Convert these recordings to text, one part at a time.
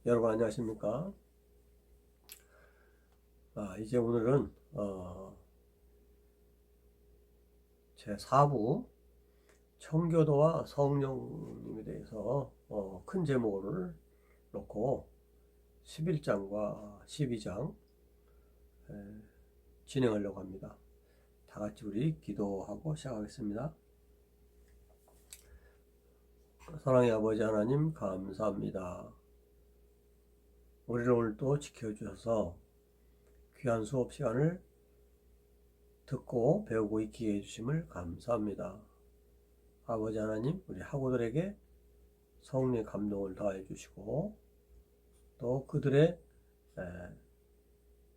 여러분 안녕하십니까? 이제 오늘은 제 4부 청교도와 성령님에 대해서 큰 제목을 놓고 11장과 12장 진행하려고 합니다. 다 같이 우리 기도하고 시작하겠습니다. 사랑의 아버지 하나님 감사합니다. 우리를 오늘도 지켜주셔서 귀한 수업 시간을 듣고 배우고 익히게 해주심을 감사합니다. 아버지 하나님, 우리 학우들에게 성령의 감동을 더해 주시고 또 그들의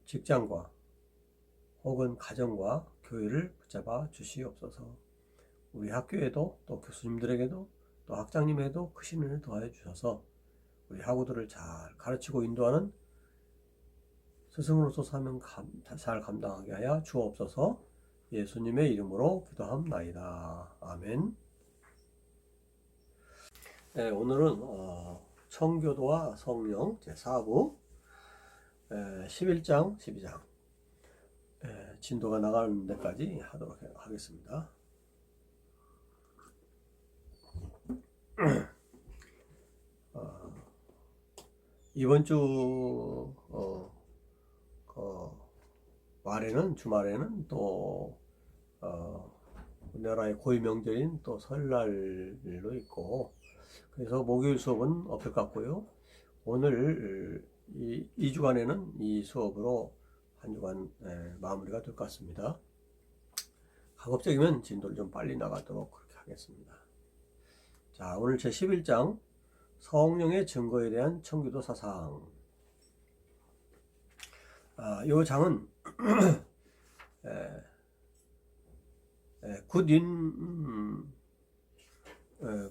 직장과 혹은 가정과 교회를 붙잡아 주시옵소서. 우리 학교에도 또 교수님들에게도 또 학장님에게도 크신 은혜를 더해 주셔서 우리 학우들을 잘 가르치고 인도하는 스승으로서 사명 잘 감당하게 하여 주옵소서. 예수님의 이름으로 기도합나이다. 아멘. 네, 오늘은 청교도와 성령 제4부 11장, 12장 진도가 나가는 데까지 하도록 하겠습니다. 이번 주 주말에는 또 우리나라의 고유 명절인 또 설날도 있고, 그래서 목요일 수업은 없을 것 같고요. 오늘 이 2주간에는 이 수업으로 한 주간 마무리가 될 것 같습니다. 가급적이면 진도를 좀 빨리 나가도록 그렇게 하겠습니다. 자, 오늘 제 11장 성령의 증거에 대한 청교도 사상. 이 장은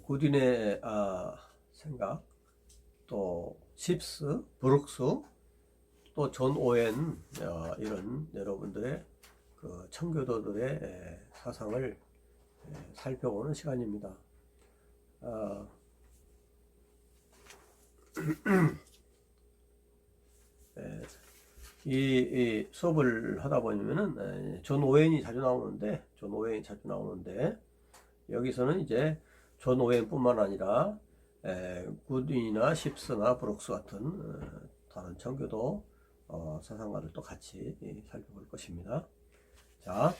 굿인의 생각, 또 십스, 브룩스, 또 존 오웬, 이런 여러분들의 그 청교도들의 사상을 살펴보는 시간입니다. 이 수업을 하다 보면은 존 오웬이 자주 나오는데 여기서는 이제 존 오웬뿐만 아니라 굿윈이나 십스나 브룩스 같은 다른 청교도 사상가들도 같이 살펴볼 것입니다. 자,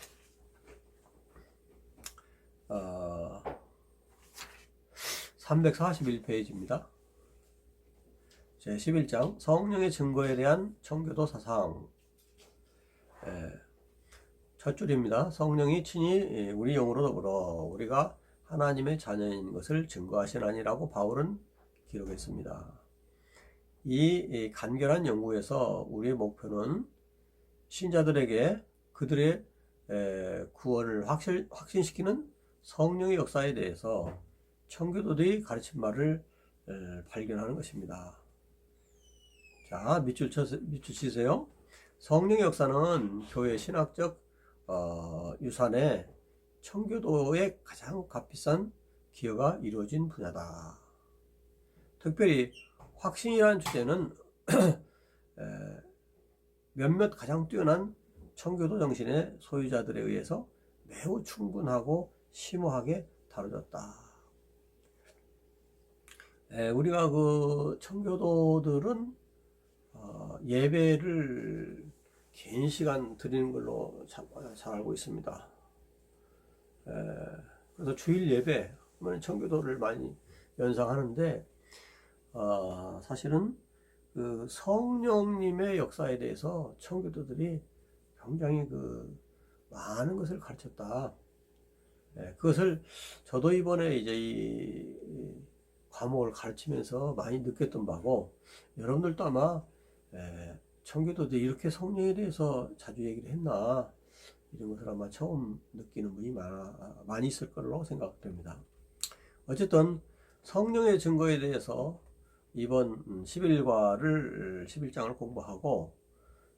341페이지입니다. 제 11장 성령의 증거에 대한 청교도 사상. 첫 줄입니다. 성령이 친히 우리 영으로 더불어 우리가 하나님의 자녀인 것을 증거하시나니라고 바울은 기록했습니다. 이 간결한 연구에서 우리의 목표는 신자들에게 그들의 구원을 확신시키는 성령의 역사에 대해서 청교도들이 가르친 바를 발견하는 것입니다. 자, 밑줄 치세요. 성령의 역사는 교회 신학적 유산에 청교도의 가장 값비싼 기여가 이루어진 분야다. 특별히 확신이라는 주제는 몇몇 가장 뛰어난 청교도 정신의 소유자들에 의해서 매우 충분하고 심오하게 다뤄졌다. 우리가 그 청교도들은 예배를 긴 시간 드리는 걸로 잘 알고 있습니다. 그래서 주일 예배, 청교도를 많이 연상하는데, 사실은 그 성령님의 역사에 대해서 청교도들이 굉장히 많은 것을 가르쳤다. 그것을 저도 이번에 이제 이 과목을 가르치면서 많이 느꼈던 바고, 여러분들도 아마 청교도들이 이렇게 성령에 대해서 자주 얘기를 했나, 이런 것을 아마 처음 느끼는 분이 많이 있을 거로 생각됩니다. 어쨌든 성령의 증거에 대해서 이번 11장을 공부하고,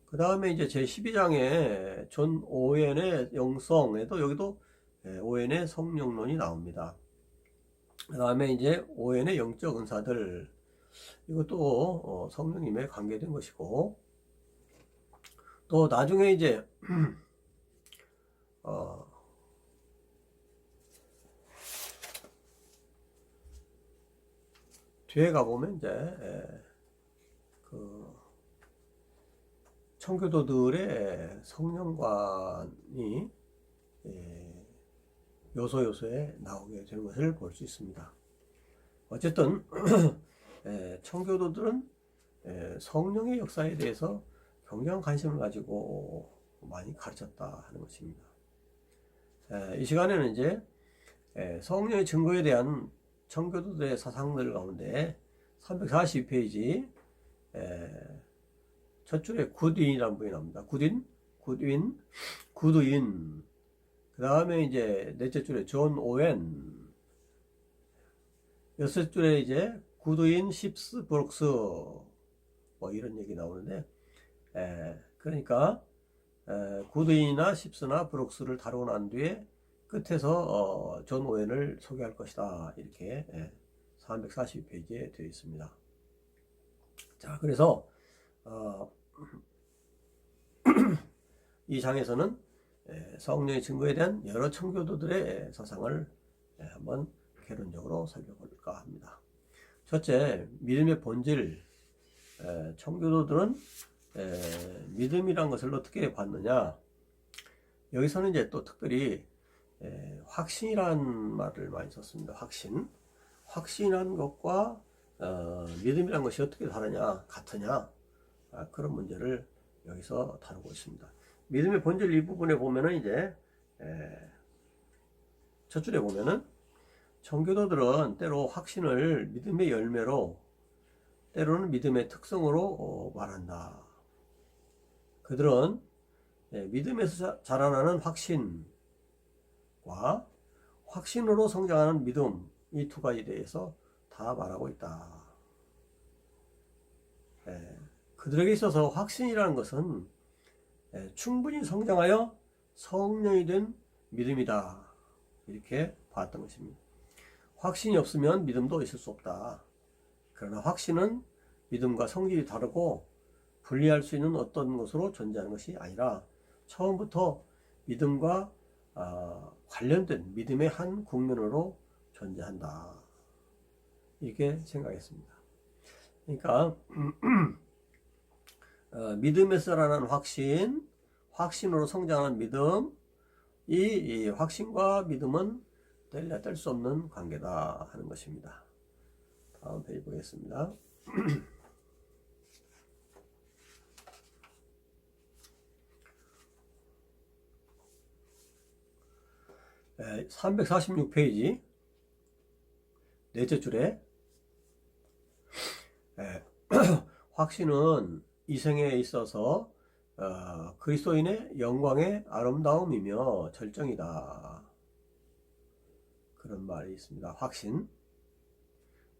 그 다음에 이제 제 12장에 존 오웬의 영성에도 여기도 오웬의 성령론이 나옵니다. 그 다음에 이제 오웬의 영적 은사들, 이것도 성령님에 관계된 것이고, 또 나중에 이제 어, 뒤에 가보면 이제 그 청교도들의 성령관이 요소요소에 나오게 되는 것을 볼 수 있습니다. 어쨌든 청교도들은 성령의 역사에 대해서 굉장한 관심을 가지고 많이 가르쳤다 하는 것입니다. 이 시간에는 이제 성령의 증거에 대한 청교도들의 사상들 가운데 342페이지 첫 줄에 굿윈이라는 분이 나옵니다. 굿윈, 굿윈. 그 다음에 이제 넷째 줄에 존 오웬. 여섯 줄에 이제 굿윈, 십스, 브룩스. 뭐 이런 얘기 나오는데, 그러니까 굿윈이나 십스나 브룩스를 다루고 난 뒤에 끝에서 존 오웬을 소개할 것이다. 이렇게 342페이지에 되어 있습니다. 자, 그래서 이 장에서는 성령의 증거에 대한 여러 청교도들의 사상을 한번 개론적으로 살펴볼까 합니다. 첫째, 믿음의 본질. 청교도들은 믿음이란 것을 어떻게 봤느냐. 여기서는 이제 또 특별히 확신이라는 말을 많이 썼습니다. 확신이라는 것과 믿음이란 것이 어떻게 다르냐, 같으냐, 그런 문제를 여기서 다루고 있습니다. 믿음의 본질 이 부분에 보면은 이제 첫 줄에 보면은 청교도들은 때로 확신을 믿음의 열매로, 때로는 믿음의 특성으로 말한다. 그들은 믿음에서 자라나는 확신과 확신으로 성장하는 믿음, 이 두 가지에 대해서 다 말하고 있다. 그들에게 있어서 확신이라는 것은 충분히 성장하여 성령이 된 믿음이다. 이렇게 봤던 것입니다. 확신이 없으면 믿음도 있을 수 없다. 그러나 확신은 믿음과 성질이 다르고 분리할 수 있는 어떤 것으로 존재하는 것이 아니라 처음부터 믿음과 관련된 믿음의 한 국면으로 존재한다. 이렇게 생각했습니다. 그러니까 믿음에서라는 확신으로 성장하는 믿음, 이 확신과 믿음은 뗄 수 없는 관계다 하는 것입니다. 다음 페이지 보겠습니다. 346페이지 넷째 줄에 확신은 이생에 있어서 그리스도인의 영광의 아름다움이며 절정이다. 그런 말이 있습니다. 확신.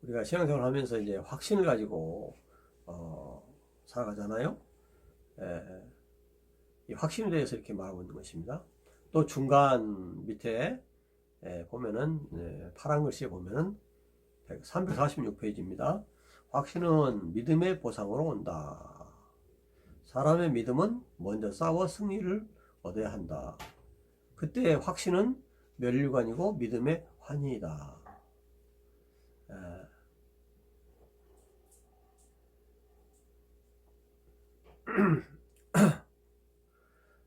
우리가 신앙생활을 하면서 이제 확신을 가지고 살아가잖아요. 이 확신에 대해서 이렇게 말하고 있는 것입니다. 또 중간 밑에 보면은 파란 글씨에 보면은 346페이지입니다. 확신은 믿음의 보상으로 온다. 사람의 믿음은 먼저 싸워 승리를 얻어야 한다. 그때 확신은 멸류관이고 믿음의 환희이다.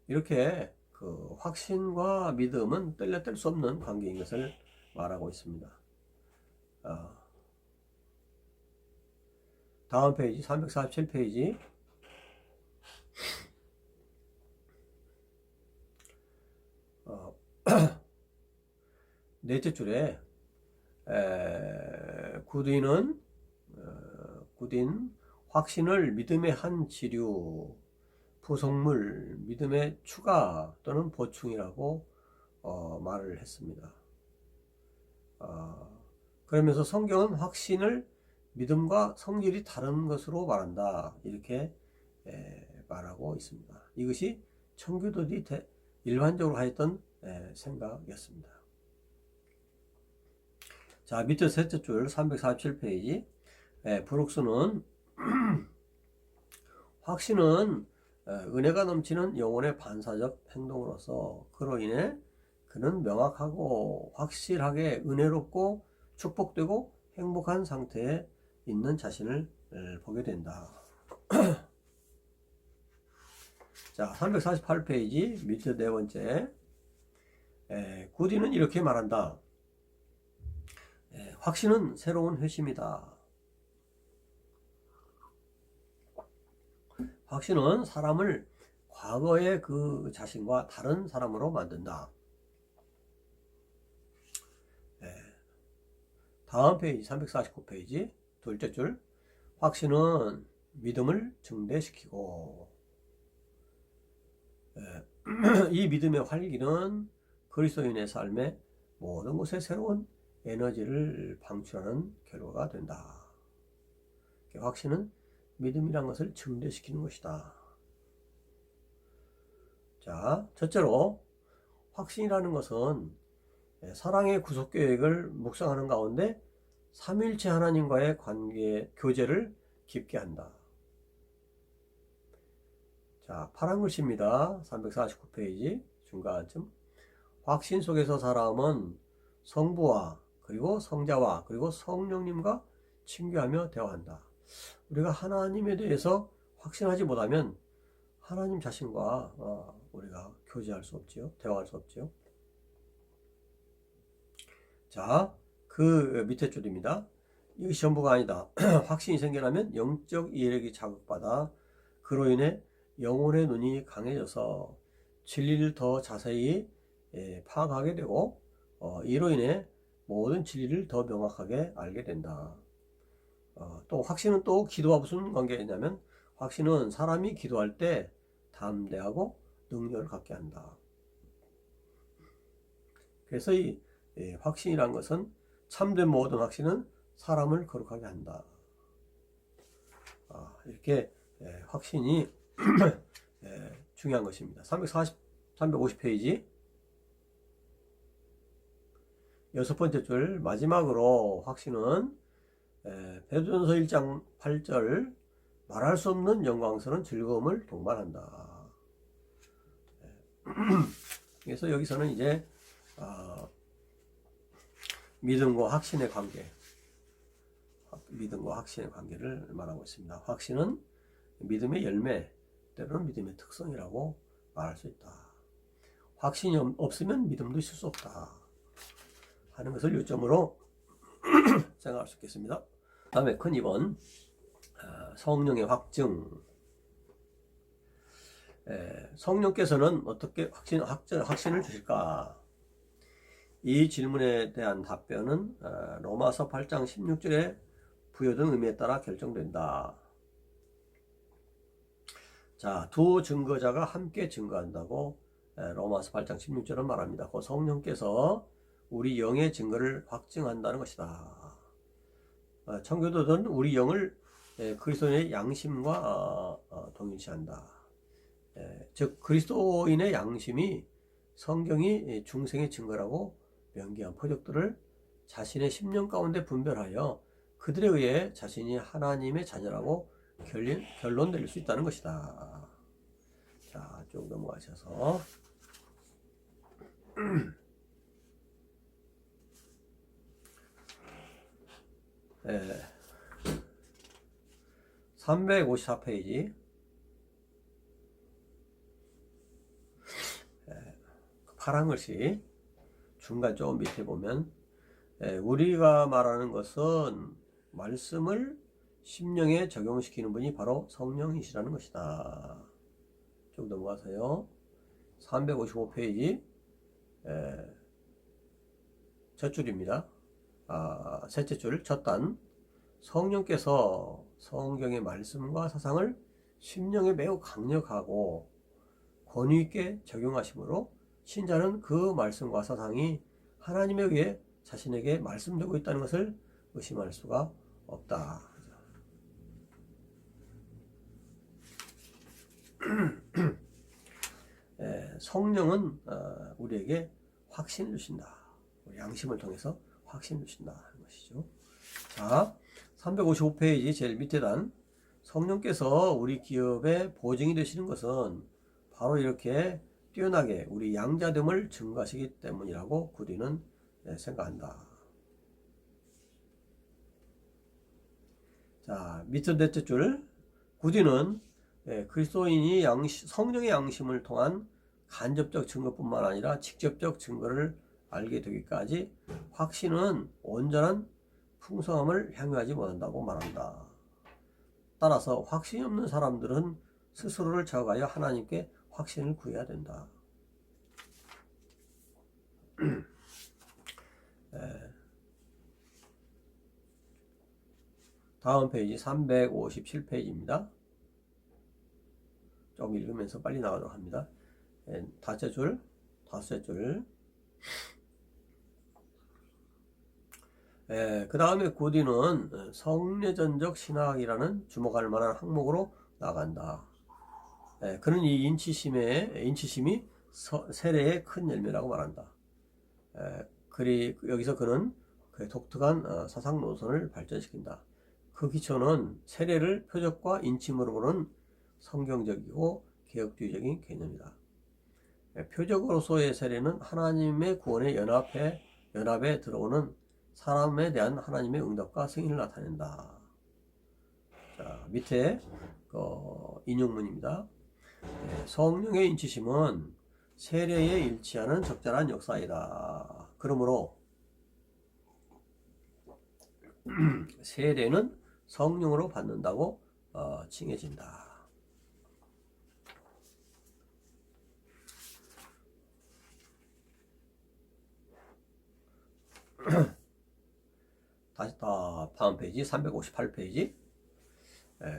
이렇게 그 확신과 믿음은 뗄 수 없는 관계인 것을 말하고 있습니다. 다음 페이지 347페이지 넷째 줄에 굿윈은 확신을 믿음의 한 지류, 부속물, 믿음의 추가 또는 보충이라고 말을 했습니다. 그러면서 성경은 확신을 믿음과 성질이 다른 것으로 말한다. 이렇게 말하고 있습니다. 이것이 청교도들이 일반적으로 하였던 생각이었습니다. 자, 밑에 셋째 줄 347페이지 브룩스는 확신은 은혜가 넘치는 영혼의 반사적 행동으로서 그로 인해 그는 명확하고 확실하게 은혜롭고 축복되고 행복한 상태에 있는 자신을 보게 된다. 자, 348페이지 밑에 네 번째. 구디는 이렇게 말한다. 확신은 새로운 회심이다. 확신은 사람을 과거의 그 자신과 다른 사람으로 만든다. 다음 페이지 349페이지 둘째 줄. 확신은 믿음을 증대시키고 이 믿음의 활기는 그리스도인의 삶에 모든 것에 새로운 에너지를 방출하는 결과가 된다. 확신은 믿음이란 것을 증대시키는 것이다. 자, 첫째로 확신이라는 것은 사랑의 구속 계획을 묵상하는 가운데 삼위일체 하나님과의 관계, 교제를 깊게 한다. 자, 파란 글씨입니다. 349페이지 중간쯤. 확신 속에서 사람은 성부와 그리고 성자와 그리고 성령님과 친교하며 대화한다. 우리가 하나님에 대해서 확신하지 못하면 하나님 자신과 우리가 교제할 수 없지요. 대화할 수 없지요. 자, 그 밑에 줄입니다. 이것이 전부가 아니다. 확신이 생겨나면 영적 이해력이 자극받아 그로 인해 영혼의 눈이 강해져서 진리를 더 자세히 파악하게 되고 이로 인해 모든 진리를 더 명확하게 알게 된다. 또 확신은 또 기도와 무슨 관계냐면 확신은 사람이 기도할 때 담대하고 능력을 갖게 한다. 그래서 이 확신이란 것은 참된 모든 확신은 사람을 거룩하게 한다. 이렇게 확신이 중요한 것입니다. 350페이지 여섯 번째 줄 마지막으로 확신은 베드로전서 1장 8절 말할 수 없는 영광스러운 즐거움을 동반한다. 그래서 여기서는 이제 믿음과 확신의 관계를 말하고 있습니다. 확신은 믿음의 열매, 때로는 믿음의 특성이라고 말할 수 있다. 확신이 없으면 믿음도 있을 수 없다 하는 것을 요점으로 생각할 수 있겠습니다. 다음에 큰 2번 성령의 확증. 성령께서는 어떻게 확신을 주실까? 이 질문에 대한 답변은 로마서 8장 16절에 부여된 의미에 따라 결정된다. 자, 두 증거자가 함께 증거한다고 로마서 8장 16절은 말합니다. 그 성령께서 우리 영의 증거를 확증한다는 것이다. 청교도들은 우리 영을 그리스도인의 양심과 동일시한다. 즉 그리스도인의 양심이 성경이 중생의 증거라고 명기한 표적들을 자신의 심령 가운데 분별하여 그들에 의해 자신이 하나님의 자녀라고 결론 내릴 수 있다는 것이다. 자, 쭉 넘어가셔서 354페이지 파란 글씨 중간 조금 밑에 보면 우리가 말하는 것은 말씀을 심령에 적용시키는 분이 바로 성령이시라는 것이다. 좀 넘어가세요. 355페이지 첫 줄입니다. 셋째 줄 첫 단. 성령께서 성경의 말씀과 사상을 심령에 매우 강력하고 권위 있게 적용하시므로 신자는 그 말씀과 사상이 하나님에 의해 자신에게 말씀되고 있다는 것을 의심할 수가 없다. 성령은 우리에게 확신을 주신다. 우리 양심을 통해서 확신을 주신다 하는 것이죠. 자, 355페이지 제일 밑에 단, 성령께서 우리 기업의 보증이 되시는 것은 바로 이렇게 뛰어나게 우리 양자됨을 증거하시기 때문이라고 구디는 생각한다. 자, 밑에 넷째 줄, 구디는 그리스도인이 성령의 양심을 통한 간접적 증거뿐만 아니라 직접적 증거를 알게 되기까지 확신은 온전한 풍성함을 향유하지 못한다고 말한다. 따라서 확신이 없는 사람들은 스스로를 자각하여 하나님께 확신을 구해야 된다. 다음 페이지 357페이지입니다. 좀 읽으면서 빨리 나가도록 합니다. 다섯째 줄. 그 다음에 고디는 성례전적 신학이라는 주목할 만한 항목으로 나간다. 그는 이 인치심이 세례의 큰 열매라고 말한다. 여기서 그는 그의 독특한 사상 노선을 발전시킨다. 그 기초는 세례를 표적과 인침으로 보는 성경적이고 개혁주의적인 개념이다. 표적으로서의 세례는 하나님의 구원의 연합에 들어오는 사람에 대한 하나님의 응답과 승인을 나타낸다. 자, 밑에 인용문입니다. 성령의 인치심은 세례에 일치하는 적절한 역사이다. 그러므로 세례는 성령으로 받는다고 칭해진다. 다음 페이지 358페이지.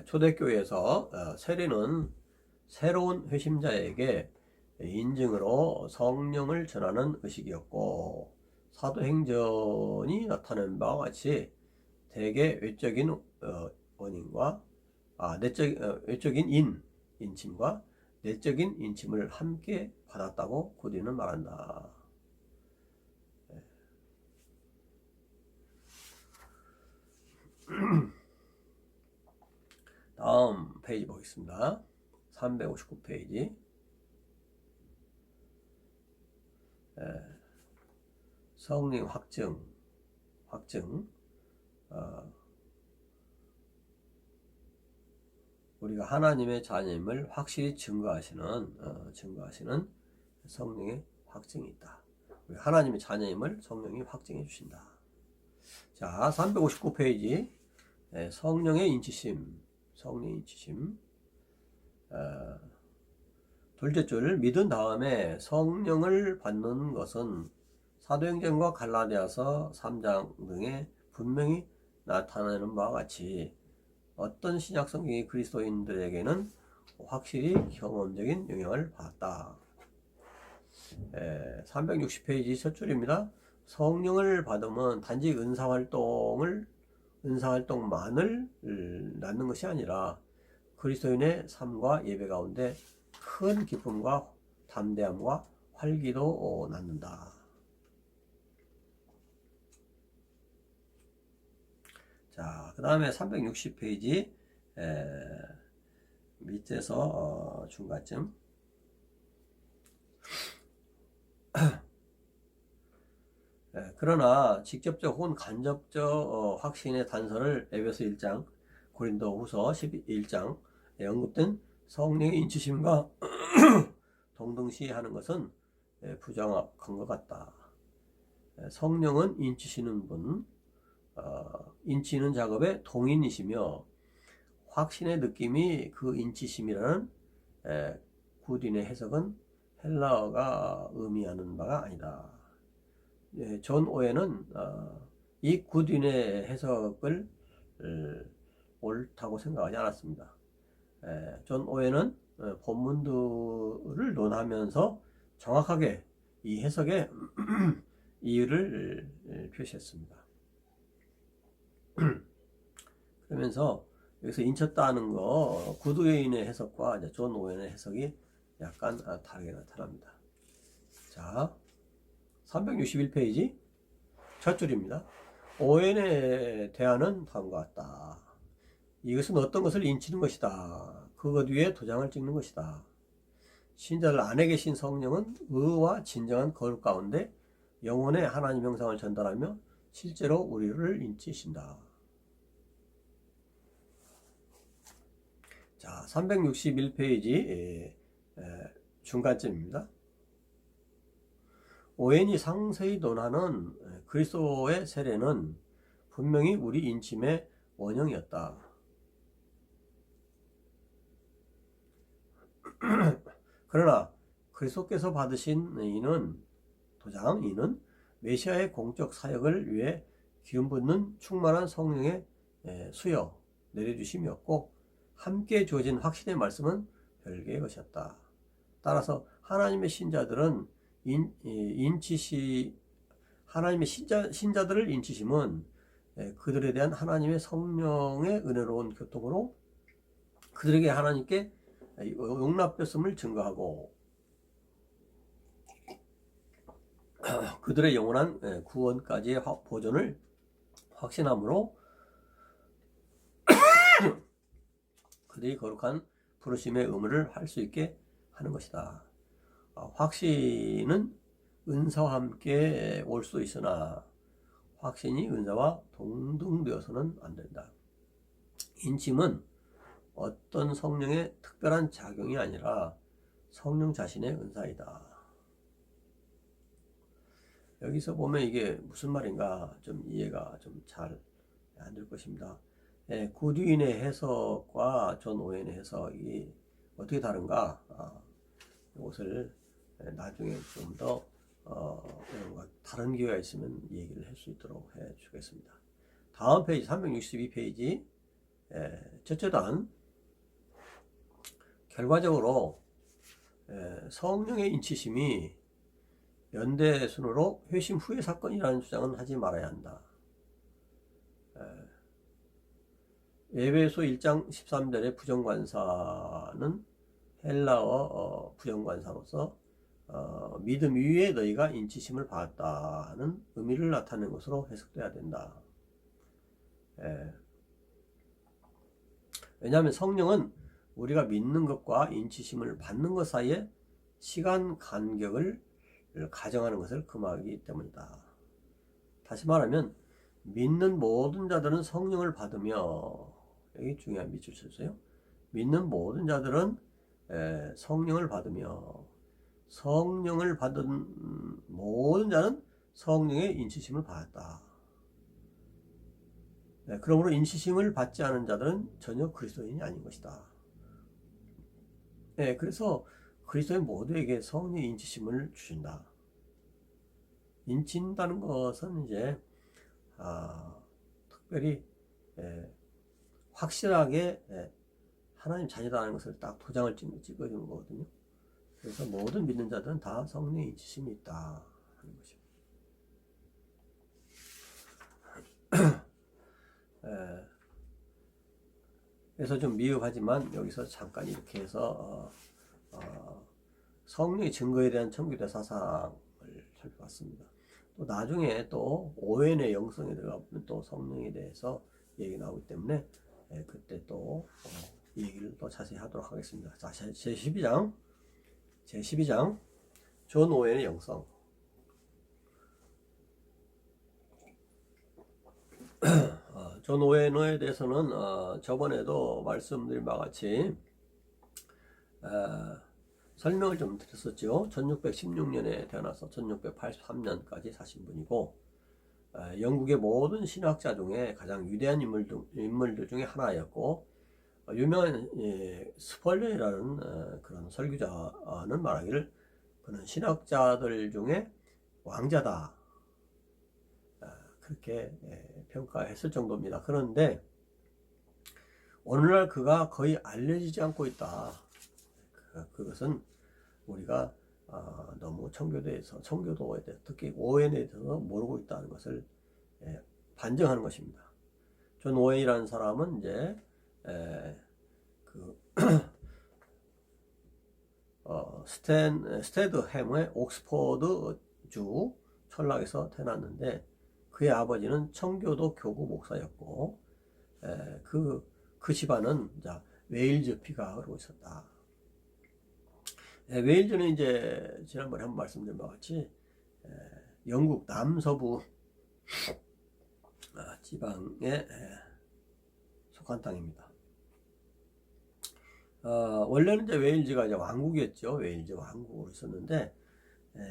초대교회에서 세례는 새로운 회심자에게 인증으로 성령을 전하는 의식이었고, 사도행전이 나타낸 바와 같이 대개 외적인 원인과 외적인 인침과 내적인 인침을 함께 받았다고 고디는 말한다. 다음 페이지 보겠습니다. 359페이지. 성령 확증. 우리가 하나님의 자녀임을 확실히 증거하시는 성령의 확증이 있다. 우리 하나님의 자녀임을 성령이 확증해 주신다. 자, 359페이지. 성령의 인치심. 둘째 줄, 믿은 다음에 성령을 받는 것은 사도행전과 갈라디아서 3장 등에 분명히 나타나는 바와 같이 어떤 신약 성경이 그리스도인들에게는 확실히 경험적인 영향을 받았다. 360페이지 첫 줄입니다. 성령을 받으면 단지 은사활동만을 낳는 것이 아니라 그리스도인의 삶과 예배 가운데 큰 기쁨과 담대함과 활기도 낳는다. 자, 그 다음에 360페이지 밑에서 중간쯤. 그러나 직접적 혹은 간접적 확신의 단서를 에베소 1장, 고린도후서 11장에 언급된 성령의 인치심과 동등시하는 것은 부정확한 것 같다. 성령은 인치시는 분, 인치는 작업의 동인이시며 확신의 느낌이 그 인치심이라는 구딘의 해석은 헬라어가 의미하는 바가 아니다. 존 오웬은 이 구딘의 해석을 옳다고 생각하지 않았습니다. 존 오웬은 본문들을 논하면서 정확하게 이 해석의 이유를 표시했습니다. 그러면서 여기서 인쳤다는 거 구두여인의 해석과 이제 존 오웬의 해석이 약간 다르게 나타납니다. 자, 361페이지 첫 줄입니다. 오웬의 대안은 다음과 같다. 이것은 어떤 것을 인치는 것이다. 그것 위에 도장을 찍는 것이다. 신자들 안에 계신 성령은 의와 진정한 거룩 가운데 영혼의 하나님 형상을 전달하며 실제로 우리를 인치신다. 자, 361페이지 중간쯤입니다. 오웬이 상세히 논하는 그리스도의 세례는 분명히 우리 인침의 원형이었다. 그러나 그리스도께서 받으신 이는 메시아의 공적 사역을 위해 기름 붓는 충만한 성령의 수여 내려주심이었고, 함께 주어진 확신의 말씀은 별개의 것이었다. 따라서 하나님의 신자들은 하나님의 신자들을 인치심은 그들에 대한 하나님의 성령의 은혜로운 교통으로 그들에게 하나님께 용납됐음을 증거하고, 그들의 영원한 구원까지의 보존을 확신함으로 그들이 거룩한 부르심의 의무를 할 수 있게 하는 것이다. 확신은 은사와 함께 올 수 있으나 확신이 은사와 동등되어서는 안 된다. 인침은 어떤 성령의 특별한 작용이 아니라 성령 자신의 은사이다. 여기서 보면 이게 무슨 말인가 좀 이해가 좀 잘 안 될 것입니다. 구듀인의 해석과 존 오웬의 해석이 어떻게 다른가, 이것을 나중에 좀 더 다른 기회가 있으면 얘기를 할 수 있도록 해 주겠습니다. 다음 페이지 362페이지 첫째 단, 결과적으로 성령의 인치심이 연대순으로 회심 후의 사건이라는 주장은 하지 말아야 한다. 에베소 1장 13절의 부정관사는 헬라어 부정관사로서 믿음 위에 너희가 인치심을 받았다는 의미를 나타내는 것으로 해석돼야 된다. 왜냐하면 성령은 우리가 믿는 것과 인치심을 받는 것 사이에 시간 간격을 가정하는 것을 금하기 때문이다. 다시 말하면 믿는 모든 자들은 성령을 받으며, 여기 중요한 밑줄 쳤어요. 믿는 모든 자들은 성령을 받으며, 성령을 받은 모든 자는 성령의 인치심을 받았다. 그러므로 인치심을 받지 않은 자들은 전혀 그리스도인이 아닌 것이다. 그래서 그리스도인 모두에게 성령의 인치심을 주신다. 인친다는 것은 이제 특별히 확실하게 하나님 자녀라는 것을 딱 도장을 찍어주는 거거든요. 그래서 모든 믿는 자들은 다 성령의 인치심이 있다 하는 것입니다. 그래서 좀 미흡하지만 여기서 잠깐 이렇게 해서 성령의 증거에 대한 청교도 사상을 살펴봤습니다. 또 나중에 또 오웬의 영성에 들어가면 또 성령에 대해서 얘기 나오기 때문에 그때 또 얘기를 또 자세히 하도록 하겠습니다. 자, 제12장 존 오웬의 영성. 존 오웬에 대해서는 저번에도 말씀드린 바와 같이 설명을 좀 드렸었죠. 1616년에 태어나서 1683년까지 사신 분이고, 영국의 모든 신학자 중에 가장 위대한 인물들 중에 하나였고, 유명한 스펄전이라는 그런 설교자는 말하기를 그는 신학자들 중에 왕자다, 그렇게 평가했을 정도입니다. 그런데 오늘날 그가 거의 알려지지 않고 있다. 그것은 우리가 너무 청교도에 대해서 특히 오웬에 대해서 모르고 있다는 것을 반증하는 것입니다. 존 오웬이라는 사람은 이제 스테드햄의 옥스퍼드주 철락에서 태어났는데, 그의 아버지는 청교도 교구 목사였고, 그 집안은 자, 웨일즈 피가 흐르고 있었다. 웨일즈는 이제 지난번에 한번 말씀드린 바와 같이 영국 남서부 지방에 속한 땅입니다. 원래는 이제 웨일즈가 이제 왕국이었죠. 웨일즈 왕국으로 있었는데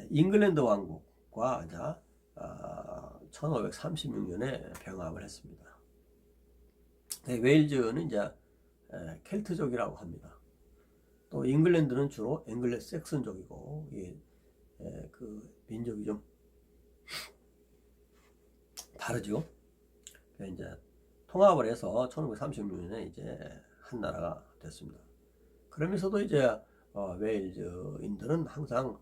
잉글랜드 왕국과 이제 1536년에 병합을 했습니다. 웨일즈는 이제 켈트족이라고 합니다. 또 잉글랜드는 주로 앵글레 섹슨족이고 그 민족이 좀 다르죠. 이제 통합을 해서 1536년에 이제 한 나라가 됐습니다. 그러면서도 이제 웨일즈인들은 항상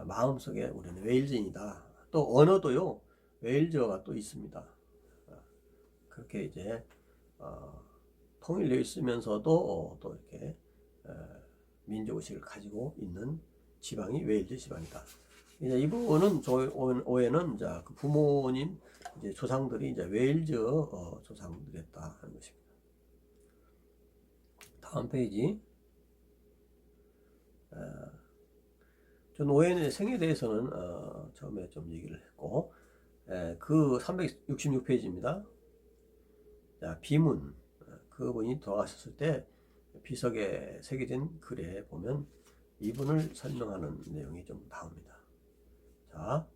마음속에 우리는 웨일즈인이다. 또 언어도요 웨일즈어가 또 있습니다. 그렇게 이제 통일되어 있으면서도 또 이렇게 민족의식을 가지고 있는 지방이 웨일즈 지방이다. 이제 이분은 오해는 이제 그 부모님 이제 조상들이 이제 웨일즈 조상들이었다 하는 것입니다. 다음 페이지. 존 오웬의 생에 대해서는 처음에 좀 얘기를 했고, 그 366페이지입니다. 자, 비문. 그분이 돌아가셨을 때 비석에 새겨진 글에 보면 이분을 설명하는 내용이 좀 나옵니다. 자,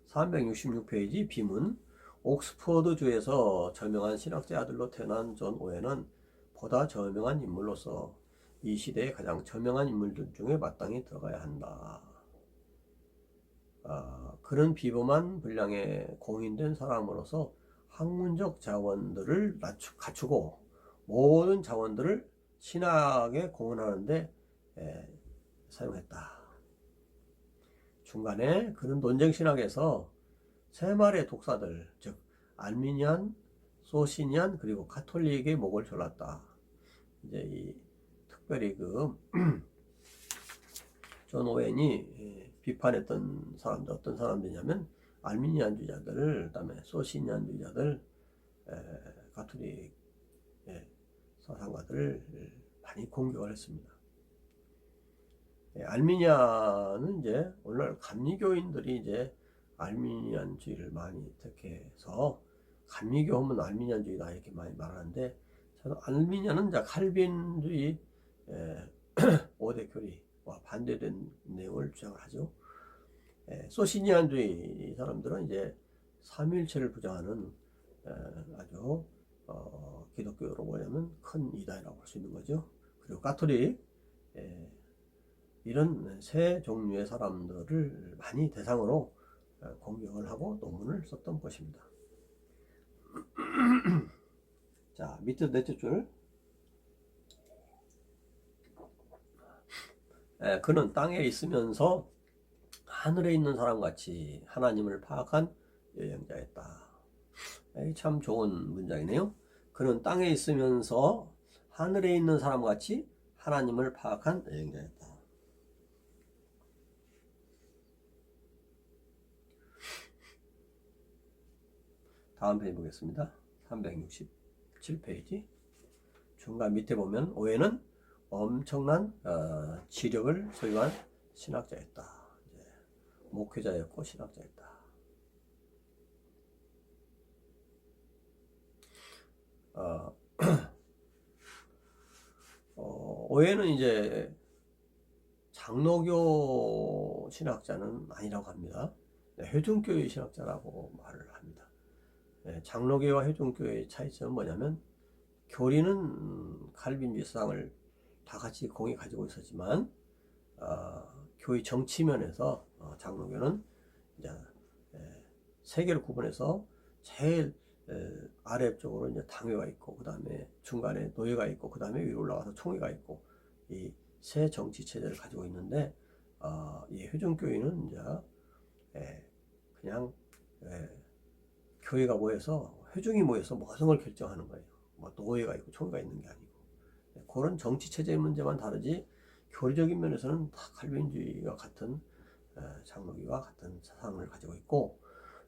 366페이지 비문. 옥스퍼드주에서 저명한 신학자의 아들로 태어난 존 오웬은 보다 저명한 인물로서 이 시대의 가장 저명한 인물들 중에 마땅히 들어가야 한다. 그는 비범한 분량의 공인된 사람으로서 학문적 자원들을 갖추고 모든 자원들을 신학에 공헌하는데 사용했다. 중간에 그는 논쟁 신학에서 세 마리의 독사들, 즉 알미니안, 소시니안 그리고 가톨릭의 목을 졸랐다. 이제 특별히 존 오웬이 비판했던 사람들 어떤 사람들이냐면 알미니안주의자들, 그다음에 소시니안주의자들, 가톨릭 사상가들을 많이 공격을 했습니다. 알미니안은 이제 오늘날 감리교인들이 이제 알미니안주의를 많이 택해서 감리교 하면 알미니안주의다 이렇게 많이 말하는데 저는 알미니안은 이제 칼빈주의 5대 교리와 반대된 내용을 주장을 하죠. 소시니안주의 사람들은 이제 삼위일체를 부정하는 아주 기독교로 보려면 큰 이단이라고 할 수 있는 거죠. 그리고 가톨릭 이런 세 종류의 사람들을 많이 대상으로 공격을 하고 논문을 썼던 것입니다. 자, 밑에 넷째 줄. 그는 땅에 있으면서 하늘에 있는 사람같이 하나님을 파악한 여행자였다. 참 좋은 문장이네요. 그는 땅에 있으면서 하늘에 있는 사람같이 하나님을 파악한 여행자였다. 다음 페이지 보겠습니다. 367페이지. 중간 밑에 보면 오웬은 엄청난 지력을 소유한 신학자였다. 목회자였고 신학자였다. 오웬은 이제 장로교 신학자는 아니라고 합니다. 회중교회 신학자라고 말을 합니다. 장로교와 회중교회의 차이점은 뭐냐면 교리는 칼빈주의 사상을 다 같이 공히 가지고 있었지만 교회 정치면에서 장로교는 이제 세계를 구분해서 제일 아래쪽으로 이제 당회가 있고 그 다음에 중간에 노예가 있고 그 다음에 위로 올라가서 총회가 있고 이 세 정치 체제를 가지고 있는데 이 회중교회는 이제 그냥 교회가 모여서 회중이 모여서 모든 걸 결정하는 거예요. 뭐 노예가 있고 총회가 있는 게 아니고 그런 정치 체제의 문제만 다르지 교리적인 면에서는 다 칼빈주의와 같은 장로교와 같은 사상을 가지고 있고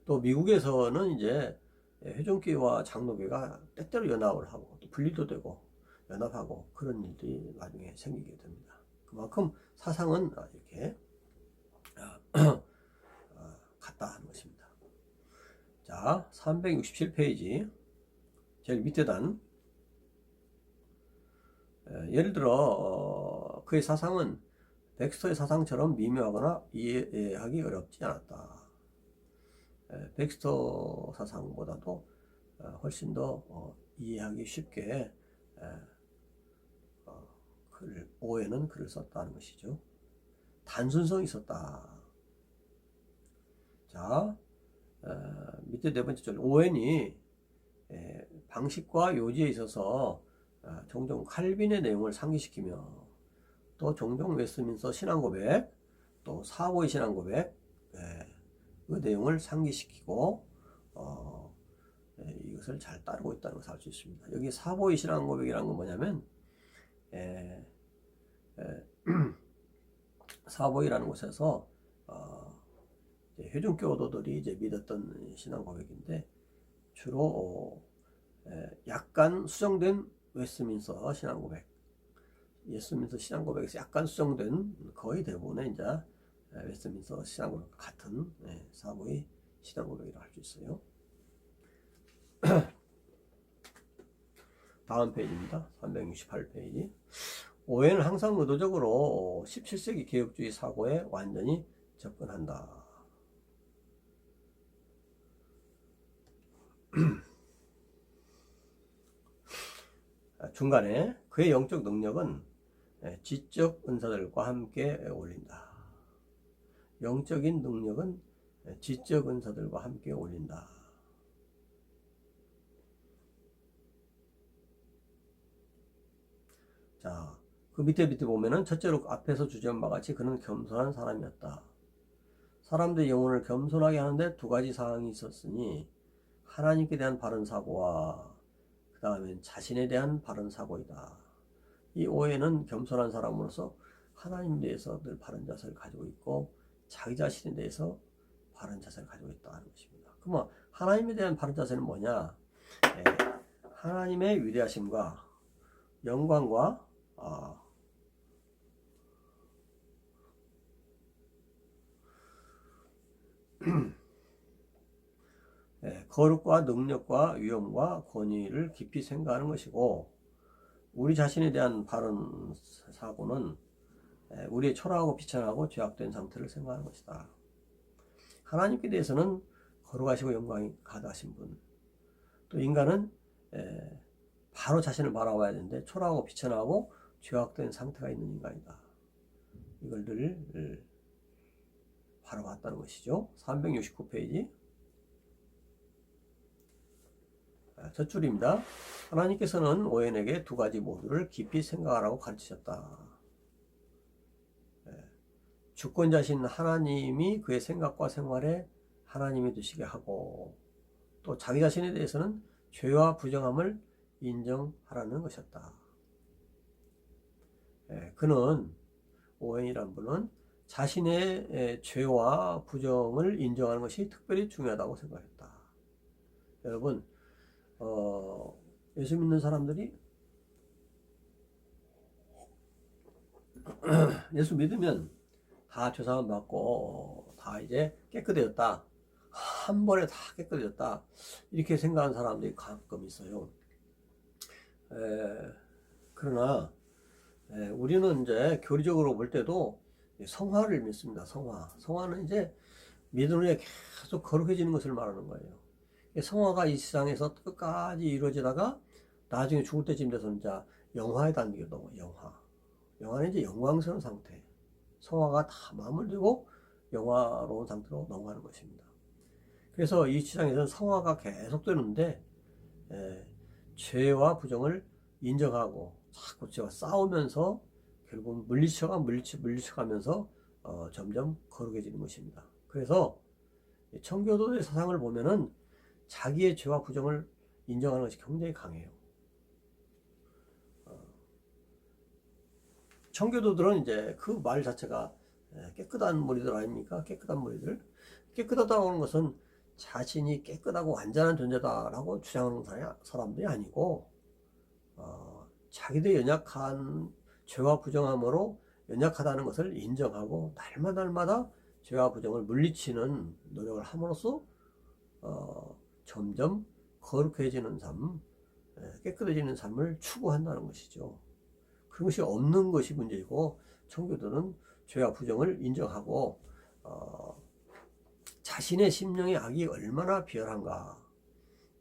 또 미국에서는 이제 회종교회와 장로교회가 때때로 연합을 하고 또 분리도 되고 연합하고 그런 일들이 나중에 생기게 됩니다. 그만큼 사상은 이렇게 같다 하는 것입니다. 자, 367페이지 제일 밑에 단 예를 들어 그의 사상은 백스터의 사상처럼 미묘하거나 이해하기 어렵지 않았다. 백스터 사상보다도 훨씬 더 이해하기 쉽게 오웬은 글을 썼다는 것이죠. 단순성이 있었다. 자, 밑에 네 번째 절 오웬이 방식과 요지에 있어서 종종 칼빈의 내용을 상기시키며 또 종종 웨스트민스터 신앙고백 또 사보의 신앙고백 그 내용을 상기시키고 이것을 잘 따르고 있다는 것을 알 수 있습니다. 여기 사보의 신앙고백이라는 건 뭐냐면 사보이라는 곳에서 회중교도들이 이제 믿었던 신앙고백인데 주로 약간 수정된 웨스트민스터 신앙고백, 웨스트민스터 신앙고백에서 약간 수정된 거의 대부분의 이제 웨스트민스터 신앙고백 같은 사보의 신앙고백이라고 할 수 있어요. 다음 페이지입니다. 368페이지. 오웬은 항상 의도적으로 17세기 개혁주의 사고에 완전히 접근한다. 중간에 그의 영적 능력은 지적 은사들과 함께 올린다. 영적인 능력은 지적 은사들과 함께 올린다. 자, 그 밑에 보면은 첫째로 앞에서 주제한 바와 같이 그는 겸손한 사람이었다. 사람들의 영혼을 겸손하게 하는데 두 가지 사항이 있었으니 하나님께 대한 바른 사고와 그 다음엔 자신에 대한 바른 사고이다. 이 오해는 겸손한 사람으로서 하나님에 대해서 늘 바른 자세를 가지고 있고 자기 자신에 대해서 바른 자세를 가지고 있다는 것입니다. 그러면 하나님에 대한 바른 자세는 뭐냐? 하나님의 위대하심과 영광과 거룩과 능력과 위엄과 권위를 깊이 생각하는 것이고 우리 자신에 대한 바른 사고는 우리의 초라하고 비천하고 죄악된 상태를 생각하는 것이다. 하나님께 대해서는 거룩하시고 영광이 가득하신 분, 또 인간은 바로 자신을 바라봐야 되는데 초라하고 비천하고 죄악된 상태가 있는 인간이다. 이걸 늘 바라봤다는 것이죠. 369페이지 첫 줄입니다. 하나님께서는 오웬에게 두 가지 모두를 깊이 생각하라고 가르치셨다. 주권자신 하나님이 그의 생각과 생활에 하나님이 되시게 하고 또 자기 자신에 대해서는 죄와 부정함을 인정하라는 것이었다. 그는 오웬이란 분은 자신의 죄와 부정을 인정하는 것이 특별히 중요하다고 생각했다. 여러분 예수 믿는 사람들이 예수 믿으면 다 죄사함 받고 다 이제 깨끗해졌다. 한 번에 다 깨끗해졌다. 이렇게 생각하는 사람들이 가끔 있어요. 그러나 우리는 이제 교리적으로 볼 때도 성화를 믿습니다. 성화는 이제 믿음으로 계속 거룩해지는 것을 말하는 거예요. 성화가 이 세상에서 끝까지 이루어지다가 나중에 죽을 때쯤 돼서 이제 영화에 담기게 되고 영화는 이제 영광스러운 상태. 성화가 다 마무리되고 영화로운 상태로 넘어가는 것입니다. 그래서 이 세상에서는 성화가 계속 되는데 죄와 부정을 인정하고 자꾸 죄와 싸우면서 결국 물리쳐가면서 점점 거룩해지는 것입니다. 그래서 청교도의 사상을 보면은 자기의 죄와 부정을 인정하는 것이 굉장히 강해요. 청교도들은 이제 그 말 자체가 깨끗한 무리들 아닙니까? 깨끗한 무리들. 깨끗하다고 하는 것은 자신이 깨끗하고 완전한 존재다라고 주장하는 사람들이 아니고 자기도 연약한 죄와 부정함으로 연약하다는 것을 인정하고 날마다 죄와 부정을 물리치는 노력을 함으로써 점점 거룩해지는 삶, 깨끗해지는 삶을 추구한다는 것이죠. 그것이 없는 것이 문제이고 청교도는 죄와 부정을 인정하고 자신의 심령의 악이 얼마나 비열한가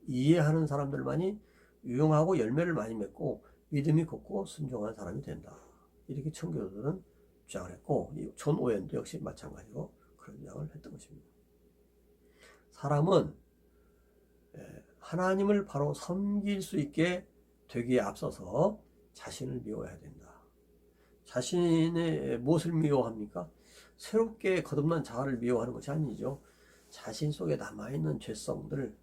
이해하는 사람들만이 유용하고 열매를 많이 맺고 믿음이 곱고 순종한 사람이 된다. 이렇게 청교도들은 주장을 했고 존 오웬도 역시 마찬가지로 그런 주장을 했던 것입니다. 사람은 하나님을 바로 섬길 수 있게 되기에 앞서서 자신을 미워해야 된다. 자신의 무엇을 미워합니까? 새롭게 거듭난 자아를 미워하는 것이 아니죠. 자신 속에 남아있는 죄성들,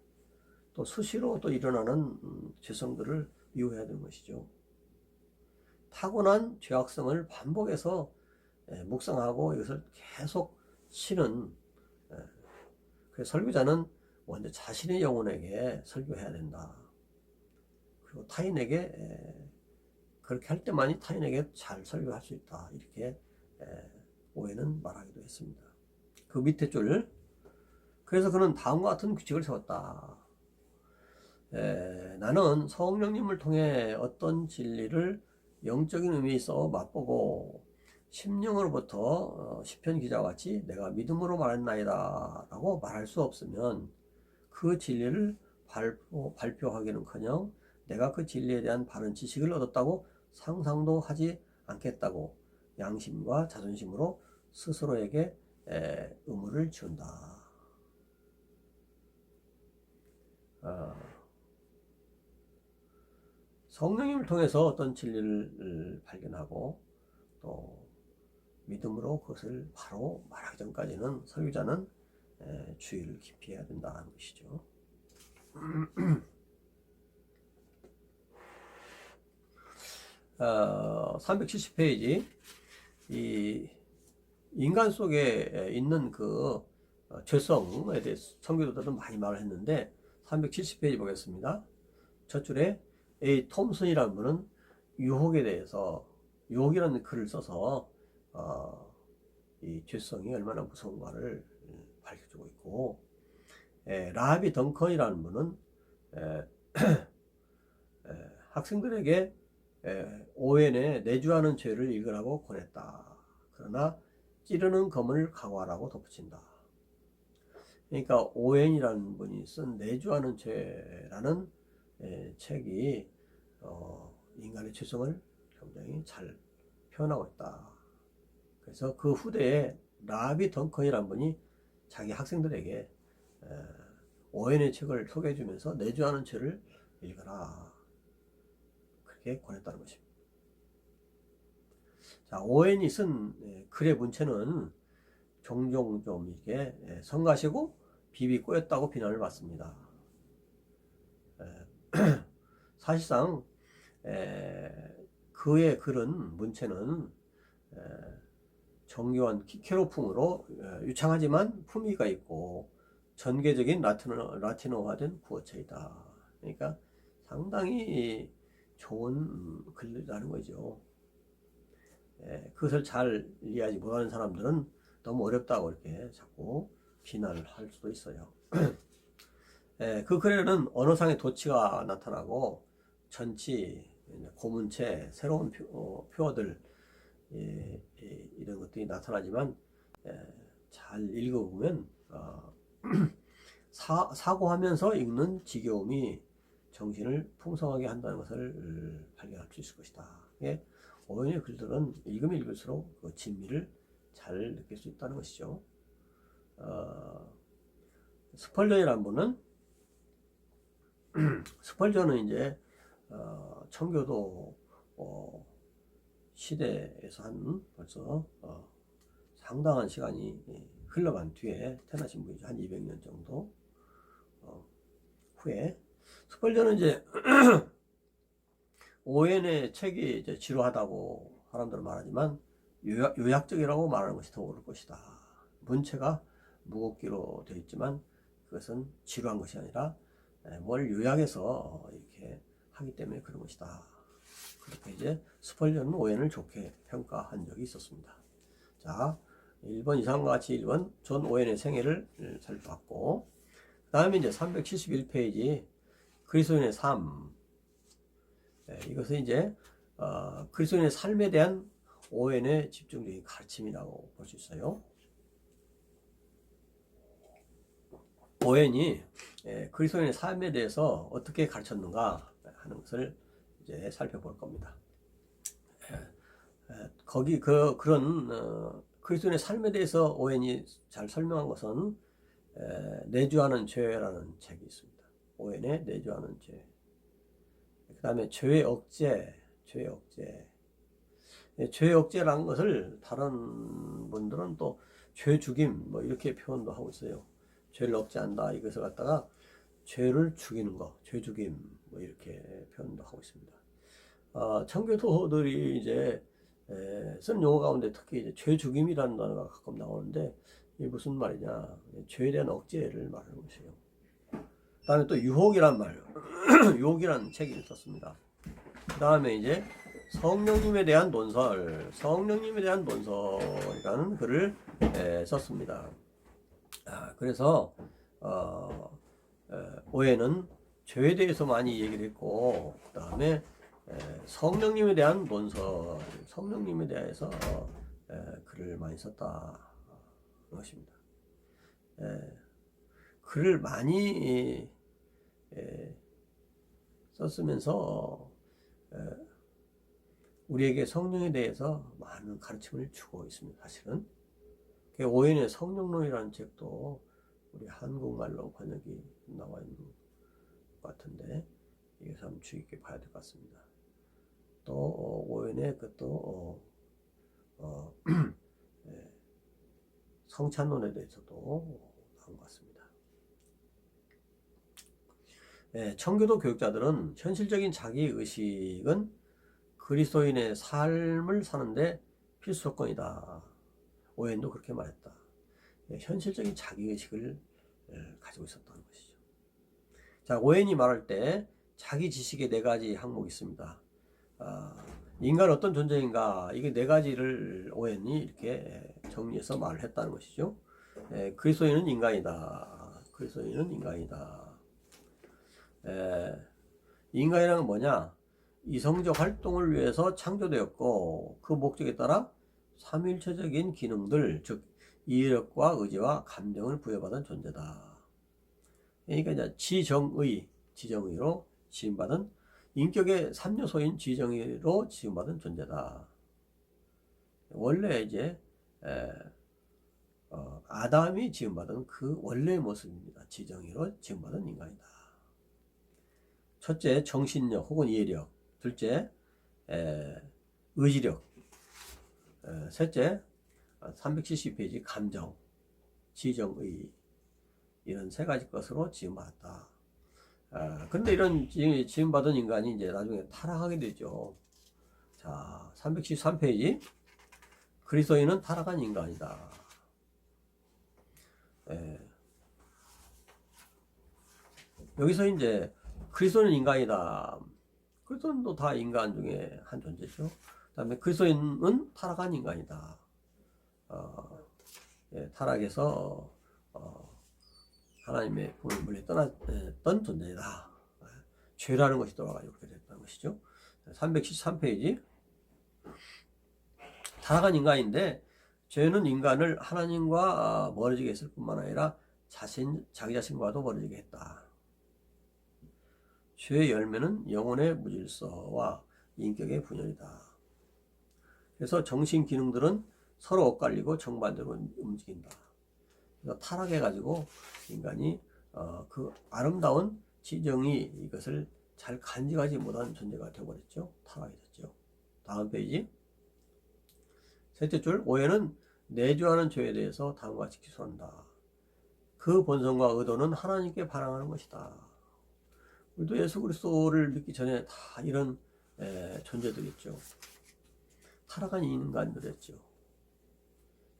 또 수시로 또 일어나는 죄성들을 미워해야 되는 것이죠. 타고난 죄악성을 반복해서 묵상하고 이것을 계속 치는 그래서 설교자는 먼저 자신의 영혼에게 설교해야 된다. 그리고 타인에게 그렇게 할 때만이 타인에게 잘 설교할 수 있다. 이렇게 오해는 말하기도 했습니다. 그 밑에 줄 그래서 그는 다음과 같은 규칙을 세웠다. 나는 성령님을 통해 어떤 진리를 영적인 의미에 있어 맛보고 심령으로부터 시편 기자와 같이 내가 믿음으로 말했나이다 라고 말할 수 없으면 그 진리를 발표하기는커녕 내가 그 진리에 대한 바른 지식을 얻었다고 상상도 하지 않겠다고 양심과 자존심으로 스스로에게 의무를 지운다. 성령님을 통해서 어떤 진리를 발견하고 또 믿음으로 그것을 바로 말하기 전까지는 설교자는 주의를 깊이 해야 된다는 것이죠. 370페이지 이 인간 속에 있는 그 죄성에 대해서 청교도들은 많이 말을 했는데 370페이지 보겠습니다. 첫 줄에 A. 톰슨이라는 분은 유혹에 대해서 유혹이라는 글을 써서 이 죄성이 얼마나 무서운가를 밝혀주고 있고 라비 덩컨이라는 분은 학생들에게 오웬의 내주하는 죄를 읽으라고 권했다. 그러나 찌르는 검을 각오하라고 덧붙인다. 그러니까 오웬이라는 분이 쓴 내주하는 죄라는 책이 인간의 죄성을 굉장히 잘 표현하고 있다. 그래서 그 후대에 라비 덩컨이라는 분이 자기 학생들에게 오웬의 책을 소개해 주면서 내주하는 죄를 읽어라. 그렇게 권했다는 것입니다. 자, 오웬이 쓴 글의 문체는 종종 좀 이렇게 성가시고 비비 꼬였다고 비난을 받습니다. 사실상 그의 글은 문체는 정교한 키케로풍으로 유창하지만 품위가 있고 전개적인 라틴어화된 구어체이다. 그러니까 상당히 좋은 글이라는 거죠. 그것을 잘 이해하지 못하는 사람들은 너무 어렵다고 이렇게 자꾸 비난을 할 수도 있어요. 그 글에는 언어상의 도치가 나타나고 전치, 고문체, 새로운 표어들 이런 것들이 나타나지만 잘 읽어보면 사고하면서 읽는 지겨움이 정신을 풍성하게 한다는 것을 발견할 수 있을 것이다. 오웬의 글들은 읽으면 읽을수록 그 진미를 잘 느낄 수 있다는 것이죠. 스펄전이라는 분은 스펄전은 이제 청교도 시대에서 한 벌써 상당한 시간이 흘러간 뒤에 태어나신 분이죠. 한 200년 정도 후에 스펄전은 이제 오웬의 책이 이제 지루하다고 사람들은 말하지만 요약적이라고 말하는 것이 더 옳을 것이다. 문체가 무겁기로 되어 있지만 그것은 지루한 것이 아니라 뭘 요약해서 이렇게 하기 때문에 그런 것이다. 그렇게 이제 스펄전은 오웬을 좋게 평가한 적이 있었습니다. 자, 1번 이상과 같이 1번 존 오웬의 생애를 살펴봤고, 그 다음에 이제 371페이지 그리스도인의 삶. 이것은 이제 그리스도인의 삶에 대한 오웬의 집중적인 가르침이라고 볼 수 있어요. 오웬이 그리스도인의 삶에 대해서 어떻게 가르쳤는가 하는 것을 이제 살펴볼 겁니다. 거기 그런 그리스도인의 삶에 대해서 오웬이 잘 설명한 것은 내주하는 죄라는 책이 있습니다. 오웬의 내주하는 죄. 그 다음에 죄의 억제. 죄의 억제라는 것을 다른 분들은 또 죄 죽임 뭐 이렇게 표현도 하고 있어요. 죄를 억제한다 이것을 갖다가 죄를 죽이는 거, 죄 죽임 뭐 이렇게 표현도 하고 있습니다. 청교도들이 이제 쓴 용어 가운데 특히 이제 죄 죽임이라는 단어가 가끔 나오는데 이게 무슨 말이냐? 죄에 대한 억제를 말하는 것이에요. 그다음에 또 유혹이란 말, 유혹이라는 책을 썼습니다. 그다음에 이제 성령님에 대한 논설이라는 글을 썼습니다. 그래서 오해는 죄에 대해서 많이 얘기를 했고, 그 다음에 성령님에 대한 논설, 성령님에 대해서 글을 많이 썼다 것입니다. 글을 많이 썼으면서 우리에게 성령에 대해서 많은 가르침을 주고 있습니다. 사실은 오웬의 성령론이라는 책도 우리 한국말로 번역이 나와 있는 것 같은데 이것을 한번 주의 깊게 봐야 될 것 같습니다. 또 오웬의 그것도 성찬론에 대해서도 나온 것 같습니다. 청교도 교육자들은 현실적인 자기의식은 그리스도인의 삶을 사는데 필수 조건이다. 오웬도 그렇게 말했다. 현실적인 자기의식을 가지고 있었다는 것이죠. 자, 오웬이 말할 때 자기 지식의 4가지 항목이 있습니다. 인간은 어떤 존재인가, 이게 4가지를 오웬이 이렇게 정리해서 말을 했다는 것이죠. 그리스도인은 인간이다. 인간이란 건 뭐냐? 이성적 활동을 위해서 창조되었고 그 목적에 따라 삼위일체적인 기능들, 즉 이해력과 의지와 감정을 부여받은 존재다. 그러니까 이제 지정의로 지음받은 인격의 3요소인 지정의로 지음받은 존재다. 원래 이제 아담이 지음받은 그 원래의 모습입니다. 지정의로 지음받은 인간이다. 첫째, 정신력 혹은 이해력. 둘째, 의지력. 셋째, 370페이지 감정, 지정의. 이런 3가지 것으로 지음받았다. 그런데 이런 지음받은 인간이 이제 나중에 타락하게 되죠. 자, 373페이지. 그리스도인은 타락한 인간이다. 여기서 이제 그리스도는 인간이다. 그리스도인도 다 인간 중에 한 존재죠. 그 다음에 그리스도인은 타락한 인간이다. 타락해서 하나님의 품을 멀리 떠났던 존재다. 죄라는 것이 돌아가지고 그렇게 됐다는 것이죠. 373페이지. 타락한 인간인데 죄는 인간을 하나님과 멀어지게 했을 뿐만 아니라 자기 자신과도 멀어지게 했다. 죄의 열매는 영혼의 무질서와 인격의 분열이다. 그래서 정신 기능들은 서로 엇갈리고 정반대로 움직인다. 그래서 타락해가지고 인간이 그 아름다운 지정이 이것을 잘 간직하지 못한 존재가 되어버렸죠. 타락이 됐죠. 다음 페이지. 셋째 줄, 오해는 내주하는 죄에 대해서 다음과 같이 기술한다. 그 본성과 의도는 하나님께 반항하는 것이다. 우리도 예수 그리스도를 믿기 전에 다 이런 존재들이었죠. 타락한 인간들이었죠.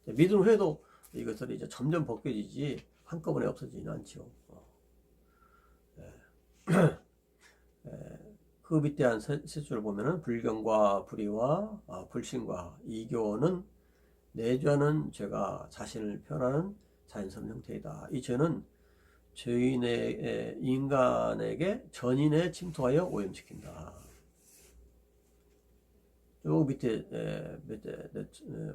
믿음 후에도 이것들이 이제 점점 벗겨지지 한꺼번에 없어지지는 않죠. 그 밑에 한 세 줄을 보면은 불경과 불의와 불신과 이교는 내주하는 죄가 자신을 표현하는 자연스러운 형태이다. 이 죄는 인간에게 전인에 침투하여 오염시킨다. 요 밑에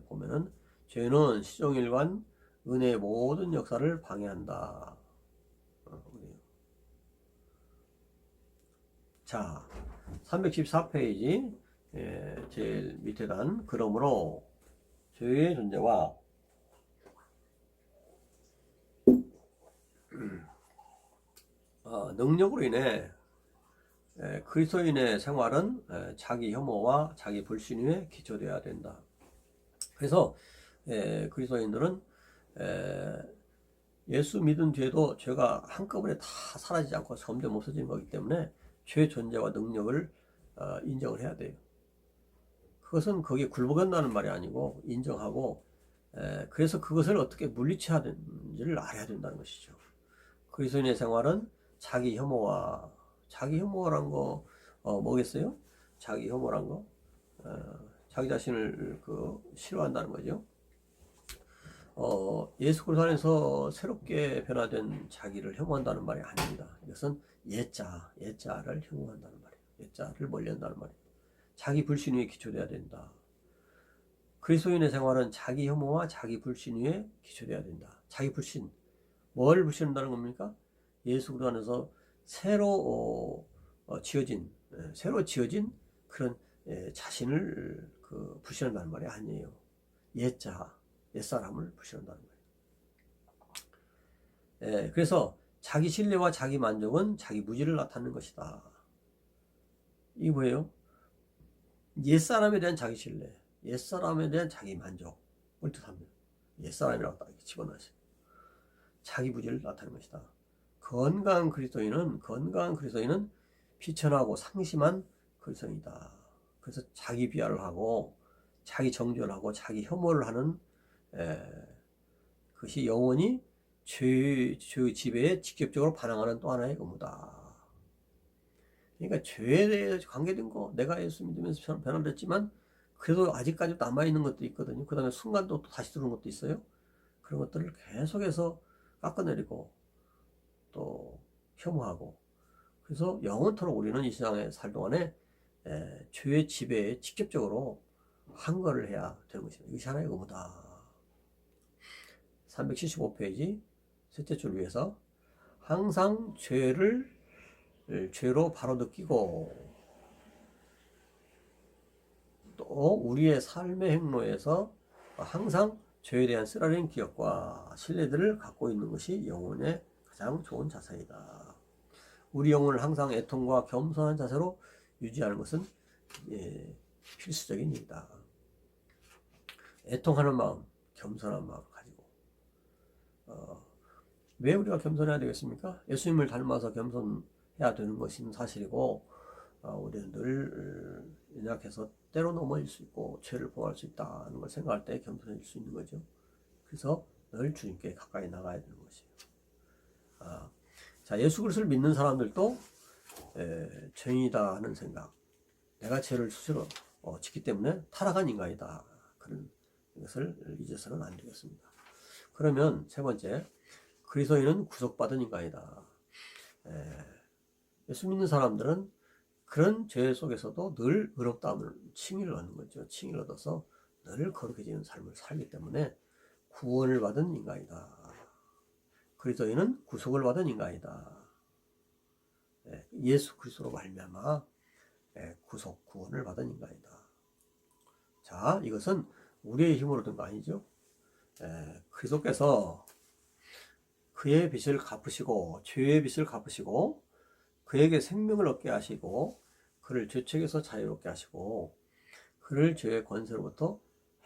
보면은 죄는 시종일관 은혜의 모든 역사를 방해한다. 자, 314페이지 제일 밑에 단 그러므로 죄의 존재와 능력으로 인해 그리스도인의 생활은 자기 혐오와 자기 불신 위에 기초되어야 된다. 그래서 그리스도인들은 예수 믿은 뒤에도 죄가 한꺼번에 다 사라지지 않고 점점 없어지는 거기 때문에 죄의 존재와 능력을 인정을 해야 돼요. 그것은 거기에 굴복한다는 말이 아니고 인정하고 그래서 그것을 어떻게 물리쳐야 되는지를 알아야 된다는 것이죠. 그리스도인의 생활은 자기 혐오란 거 뭐겠어요? 자기 혐오란 거 자기 자신을 싫어한다는 거죠. 예수 그리스도 안에서 새롭게 변화된 자기를 혐오한다는 말이 아닙니다. 이것은 옛자를 혐오한다는 말이에요. 옛자를 멀리한다는 말이에요. 자기 불신 위에 기초되어야 된다. 그리스도인의 생활은 자기 혐오와 자기 불신 위에 기초되어야 된다. 자기 불신, 뭘 불신한다는 겁니까? 예수 그리스도 안에서 새로 지어진 그런 자신을 불신한다는 말이 아니에요. 옛사람을 불신한다는 거예요. 그래서 자기 신뢰와 자기 만족은 자기 무지를 나타내는 것이다. 이게 뭐예요? 옛사람에 대한 자기 신뢰, 옛사람에 대한 자기 만족을 뜻합니다. 옛사람이라고 딱 집어넣으세요. 자기 무지를 나타내는 것이다. 건강한 그리스도인은 비천하고 상심한 그리스도인이다. 그래서 자기 비하를 하고 자기 정죄를 하고 자기 혐오를 하는 그것이 영원히 죄의 지배에 직접적으로 반항하는 또 하나의 의무다. 그러니까 죄에 대해 관계된 거, 내가 예수 믿으면서 변화됐지만 그래도 아직까지 남아있는 것도 있거든요. 그 다음에 순간도 또 다시 들어오는 것도 있어요. 그런 것들을 계속해서 깎아내리고 또 혐오하고, 그래서 영원토록 우리는 이 세상에 살 동안에 죄의 지배에 직접적으로 항거를 해야 되는 것입니다. 이것이 하나의 의무다. 375페이지 셋째 줄 위에서 항상 죄로 바로 느끼고 또 우리의 삶의 행로에서 항상 죄에 대한 쓰라린 기억과 신뢰들을 갖고 있는 것이 영혼의 가장 좋은 자세이다. 우리 영혼을 항상 애통과 겸손한 자세로 유지하는 것은 필수적인 일이다. 애통하는 마음, 겸손한 마음을 가지고 왜 우리가 겸손해야 되겠습니까? 예수님을 닮아서 겸손해야 되는 것은 사실이고 우리는 늘 연약해서 때로 넘어질 수 있고 죄를 범할 수 있다는 걸 생각할 때 겸손해질 수 있는 거죠. 그래서 늘 주님께 가까이 나가야 되는 것이에요. 자, 예수 그리스도를 믿는 사람들도 죄인이다 하는 생각, 내가 죄를 스스로 짓기 때문에 타락한 인간이다, 그런 것을 잊어서는 안 되겠습니다. 그러면 세 번째, 그리스도인은 구속받은 인간이다. 예수 믿는 사람들은 그런 죄 속에서도 늘 의롭다함을 칭의를 얻는 거죠. 칭의를 얻어서 늘 거룩해지는 삶을 살기 때문에 구원을 받은 인간이다. 그리스도인은 구속을 받은 인간이다. 예수 그리스도로 말미암아 구원을 받은 인간이다. 자, 이것은 우리의 힘으로 된 거 아니죠. 그리스도께서 그의 빚을 갚으시고 죄의 빚을 갚으시고 그에게 생명을 얻게 하시고 그를 죄책에서 자유롭게 하시고 그를 죄의 권세로부터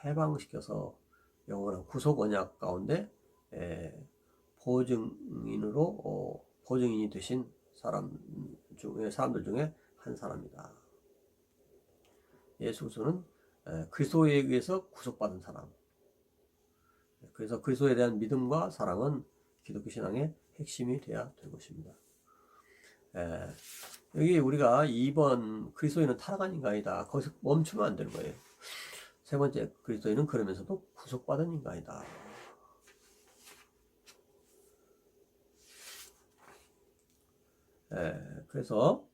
해방시켜서 영원한 구속 언약 가운데 보증인이 되신 사람들 중에 한 사람이다. 예수 그리스도는 그리스도에 의해서 구속받은 사람. 그래서 그리스도에 대한 믿음과 사랑은 기독교 신앙의 핵심이 되어야 될 것입니다. 여기 우리가 2번 그리스도인은 타락한 인간이다. 거기서 멈추면 안 되는 거예요. 세 번째, 그리스도인은 그러면서도 구속받은 인간이다. 그래서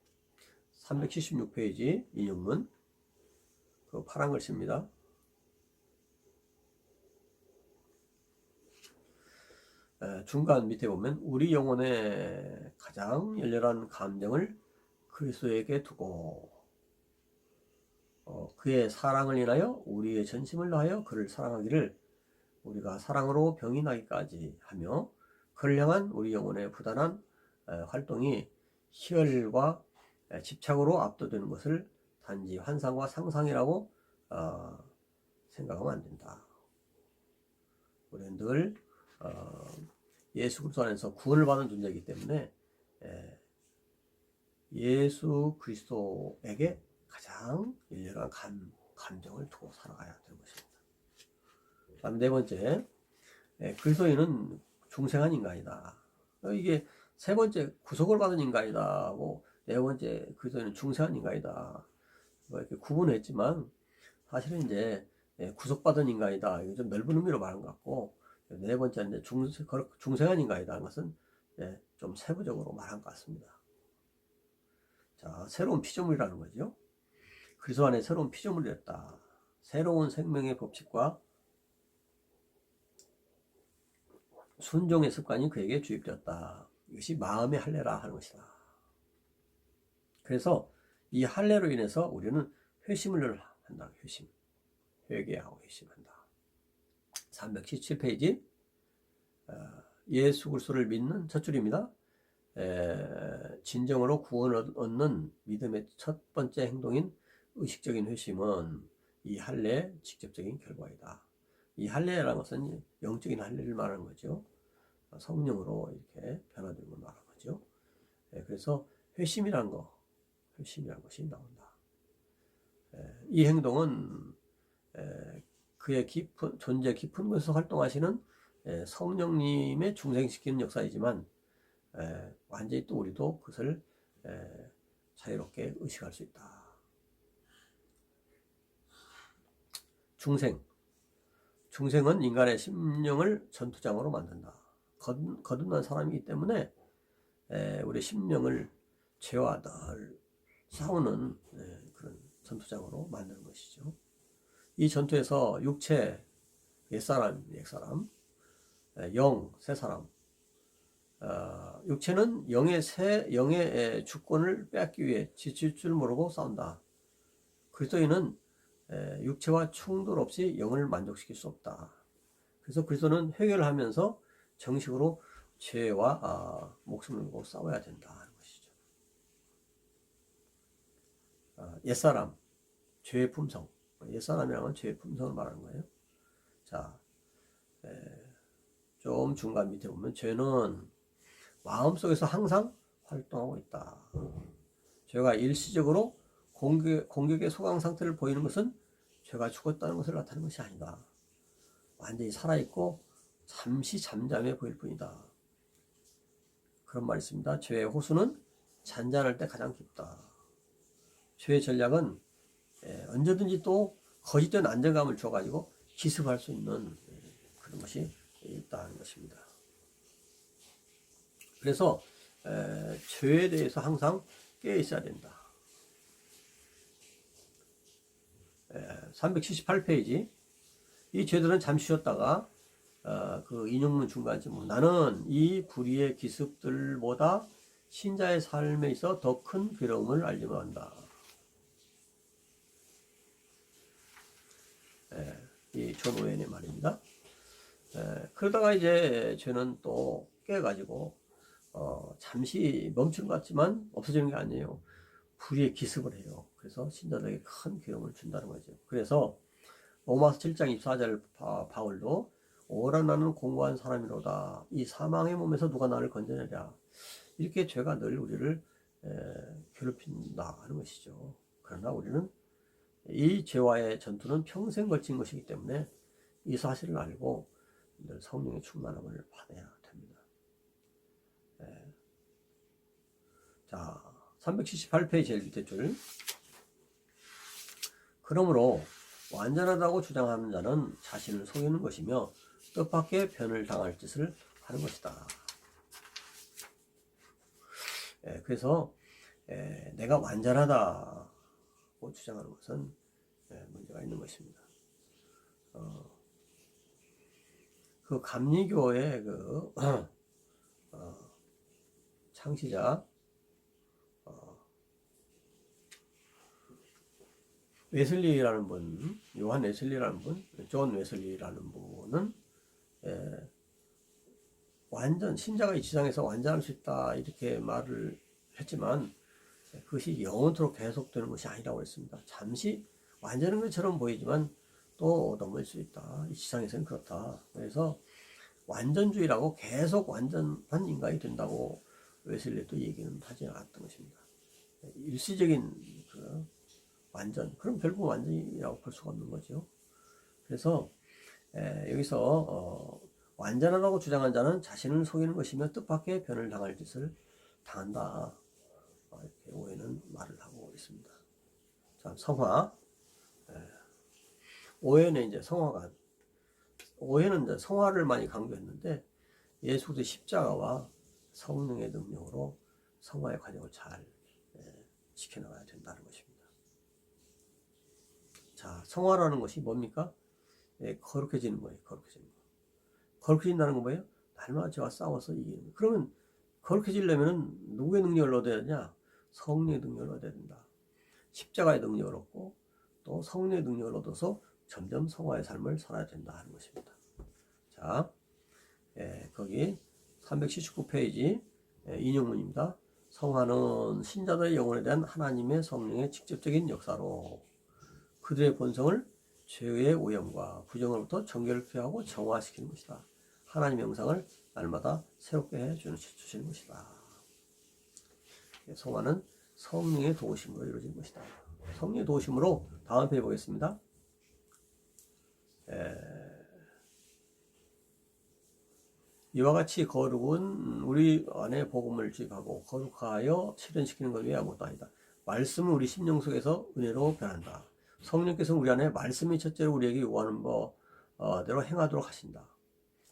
376페이지 인용문 그 파란 글씨입니다. 중간 밑에 보면 우리 영혼의 가장 열렬한 감정을 그리스도에게 두고 그의 사랑을 인하여 우리의 전심을 다하여 그를 사랑하기를 우리가 사랑으로 병이 나기까지 하며 그를 향한 우리 영혼의 부단한 활동이 희열과 집착으로 압도되는 것을 단지 환상과 상상이라고 생각하면 안 된다. 우리는 늘 예수 그리스도 안에서 구원을 받은 존재이기 때문에 예수 그리스도에게 가장 열렬한 감정을 두고 살아가야 되는 것입니다. 다음 네 번째, 그리스도인은 중생한 인간이다. 이게 세 번째 구속을 받은 인간이다. 뭐 네 번째 그리스도인은 중생한 중생한인간이다. 뭐 이렇게 구분했지만 사실은 이제 구속받은 인간이다. 이거 좀 넓은 의미로 말한 것 같고 네 번째 이제 중생한 인간이다. 것은 좀 세부적으로 말한 것 같습니다. 자, 새로운 피조물이라는 거죠. 그리스도 안에 새로운 피조물이 됐다. 새로운 생명의 법칙과 순종의 습관이 그에게 주입되었다. 이것이 마음의 할례라 하는 것이다. 그래서 이 할례로 인해서 우리는 회심을 한다. 회심. 회개하고 회심한다. 377페이지 예수 그리스도를 믿는 첫 줄입니다. 진정으로 구원을 얻는 믿음의 첫 번째 행동인 의식적인 회심은 이 할례의 직접적인 결과이다. 이 할례라는 것은 영적인 할례를 말하는 거죠. 성령으로 이렇게 변화되는 걸 말하는 거죠. 그래서 회심이라는 것이 나온다. 이 행동은 그의 존재 깊은 곳에서 활동하시는 성령님의 중생시키는 역사이지만 완전히 또 우리도 그것을 자유롭게 의식할 수 있다. 중생은 인간의 심령을 전투장으로 만든다. 거듭난 사람이기 때문에 우리 심령을 죄와 늘 싸우는 그런 전투장으로 만드는 것이죠. 이 전투에서 육체, 옛사람, 영, 새사람. 육체는 영의 주권을 빼앗기 위해 지칠 줄 모르고 싸운다. 그리스도인은 육체와 충돌 없이 영을 만족시킬 수 없다. 그래서 그리스도는 회개를 하면서 정식으로 죄와 목숨을 걸고 싸워야 된다 하는 것이죠. 옛사람, 죄의 품성. 옛사람이라는 건 죄의 품성을 말하는 거예요. 자, 좀 중간 밑에 보면 죄는 마음속에서 항상 활동하고 있다. 죄가 일시적으로 공격의 소강 상태를 보이는 것은 죄가 죽었다는 것을 나타내는 것이 아니다. 완전히 살아있고 잠시 잠잠해 보일 뿐이다. 그런 말이 있습니다. 죄의 호수는 잔잔할 때 가장 깊다. 죄의 전략은 언제든지 또 거짓된 안정감을 줘가지고 기습할 수 있는 그런 것이 있다는 것입니다. 그래서 죄에 대해서 항상 깨어 있어야 된다. 378페이지 이 죄들은 잠시 쉬었다가 그 인용문 중간쯤 나는 이 불의의 기습들보다 신자의 삶에 있어 더 큰 괴로움을 알리려 한다. 이 존 오웬의 말입니다. 그러다가 이제 죄는 또 깨가지고 잠시 멈춘 것 같지만 없어지는 게 아니에요. 불의의 기습을 해요. 그래서 신자들에게 큰 괴로움을 준다는 거죠. 그래서 로마서 7장 24절 바울도 오라 나는 공고한 사람이로다. 이 사망의 몸에서 누가 나를 건져내랴. 이렇게 죄가 늘 우리를 괴롭힌다 하는 것이죠. 그러나 우리는 이 죄와의 전투는 평생 걸친 것이기 때문에 이 사실을 알고 늘 성령의 충만함을 받아야 됩니다. 자, 378페이지 제일 밑에 줄. 그러므로 완전하다고 주장하는 자는 자신을 속이는 것이며 뜻밖의 변을 당할 짓을 하는 것이다. 그래서 내가 완전하다고 주장하는 것은 문제가 있는 것입니다. 그 감리교의 그 창시자 웨슬리라는 분, 요한 웨슬리라는 분, 존 웨슬리라는 분은 완전 신자가 이 지상에서 완전할 수 있다 이렇게 말을 했지만 그것이 영원토록 계속되는 것이 아니라고 했습니다. 잠시 완전한 것처럼 보이지만 또 넘을 수 있다. 이 지상에서는 그렇다. 그래서 완전주의라고 계속 완전한 인간이 된다고 웨슬리도 얘기는 하지 않았던 것입니다. 일시적인 그 완전, 그럼 결국 완전이라고 볼 수가 없는 거죠. 그래서 여기서 완전하다고 주장한 자는 자신을 속이는 것이며 뜻밖의 변을 당할 짓을 당한다. 이렇게 오해는 말을 하고 있습니다. 자, 성화. 오해는 이제 성화가, 오해는 이제 성화를 많이 강조했는데 예수 그리스도의 십자가와 성령의 능력으로 성화의 과정을 잘 지켜나가야 된다는 것입니다. 자, 성화라는 것이 뭡니까? 거룩해지는 거예요. 거룩해지는 거. 거룩해진다는 건 뭐예요? 날마다 저와 싸워서 이기는 거예요. 그러면 거룩해지려면 누구의 능력을 얻어야 되냐? 성령의 능력을 얻어야 된다. 십자가의 능력을 얻고 또 성령의 능력을 얻어서 점점 성화의 삶을 살아야 된다 하는 것입니다. 자, 거기 379페이지 인용문입니다. 성화는 신자들의 영혼에 대한 하나님의 성령의 직접적인 역사로 그들의 본성을 죄의 오염과 부정으로부터 정결케 하고 정화시키는 것이다. 하나님의 영상을 날마다 새롭게 해 주시는 것이다. 성화는 성령의 도우심으로 이루어진 것이다. 성령의 도우심으로 다음 페이지 보겠습니다. 이와 같이 거룩은 우리 안에 복음을 주입하고 거룩하여 실현시키는 것 외에 아무것도 아니다. 말씀은 우리 심령 속에서 은혜로 변한다. 성령께서 우리 안에 말씀이 첫째로 우리에게 요구하는 대로 행하도록 하신다.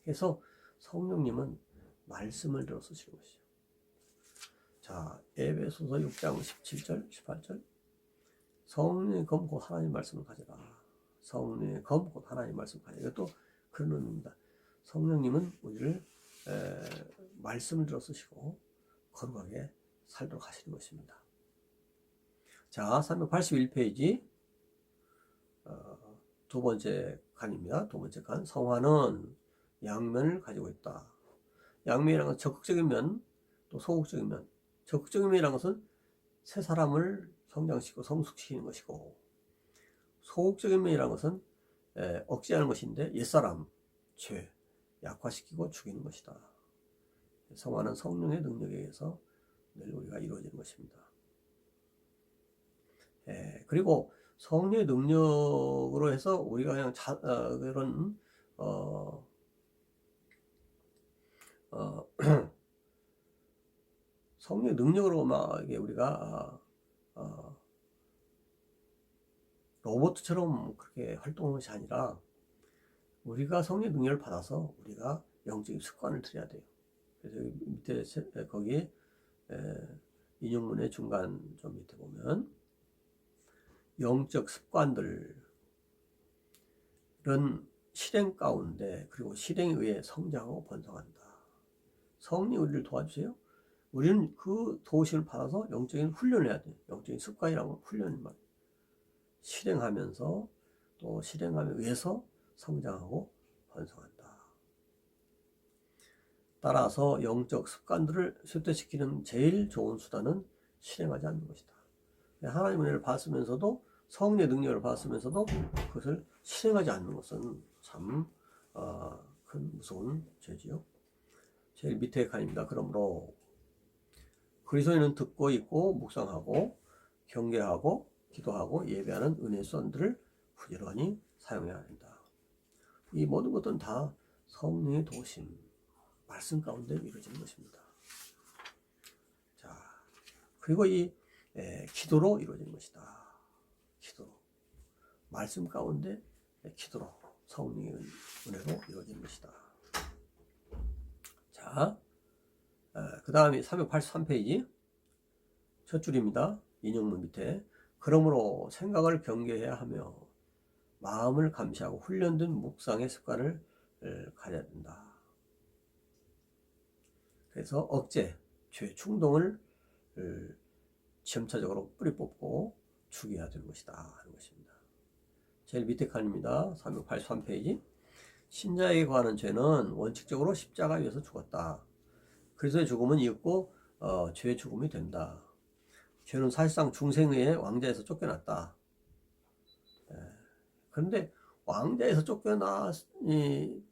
그래서 성령님은 말씀을 들어 쓰시는 것이죠. 자, 에베소서 6장 17절, 18절. 성령의 검 곧 하나님 말씀을 가져라. 성령의 검 곧 하나님 말씀을 가져라. 이것도 그런 의미입니다. 성령님은 우리를 말씀을 들어 쓰시고 거룩하게 살도록 하시는 것입니다. 자, 381페이지 두 번째 칸입니다. 두 번째 칸. 성화는 양면을 가지고 있다. 양면이라는 것은 적극적인 면, 또 소극적인 면. 적극적인 면이라는 것은 새 사람을 성장시키고 성숙시키는 것이고, 소극적인 면이라는 것은 억제하는 것인데 옛사람, 죄, 약화시키고 죽이는 것이다. 성화는 성령의 능력에 의해서 늘 우리가 이루어지는 것입니다. 그리고 성령의 능력으로 해서 우리가 그냥 그런 성령의 능력으로 막 이게 우리가 로봇처럼 그렇게 활동하는 것이 아니라 우리가 성령의 능력을 받아서 우리가 영적인 습관을 들여야 돼요. 그래서 밑에 거기 인용문의 중간 좀 밑에 보면 영적 습관들은 실행 가운데 그리고 실행에 의해 성장하고 번성한다. 성령이 우리를 도와주세요. 우리는 그 도우심을 받아서 영적인 훈련을 해야 돼요. 영적인 습관이라고 훈련만 실행하면서 또 실행함에 의해서 성장하고 번성한다. 따라서 영적 습관들을 쇠퇴시키는 제일 좋은 수단은 실행하지 않는 것이다. 하나님의 은혜를 받으면서도 성령의 능력을 받으면서도 그것을 실행하지 않는 것은 참 큰 무서운 죄지요. 제일 밑에 칸입니다. 그러므로 그리스도인은 듣고 있고 묵상하고 경계하고 기도하고 예배하는 은혜 수단들을 부지런히 사용해야 한다. 이 모든 것들은 다 성령의 도우심, 말씀 가운데 이루어지는 것입니다. 자, 그리고 이 기도로 이루어지는 것이다. 기도로. 말씀 가운데 기도로 성령의 은혜로 이루어지는 것이다. 자, 그 다음에 383페이지 첫 줄입니다. 인용문 밑에 그러므로 생각을 경계해야 하며 마음을 감시하고 훈련된 묵상의 습관을 가져야 된다. 그래서 억제, 죄 충동을 점차적으로 뿌리 뽑고 죽여야 되는 것이다 하는 것입니다. 제일 밑에 칸입니다. 383페이지 신자에게 관한 죄는 원칙적으로 십자가 위에서 죽었다. 그리스도의 죽음은 이윽고 죄의 죽음이 된다. 죄는 사실상 중생의 왕자에서 쫓겨났다. 그런데 왕자에서 쫓겨났는데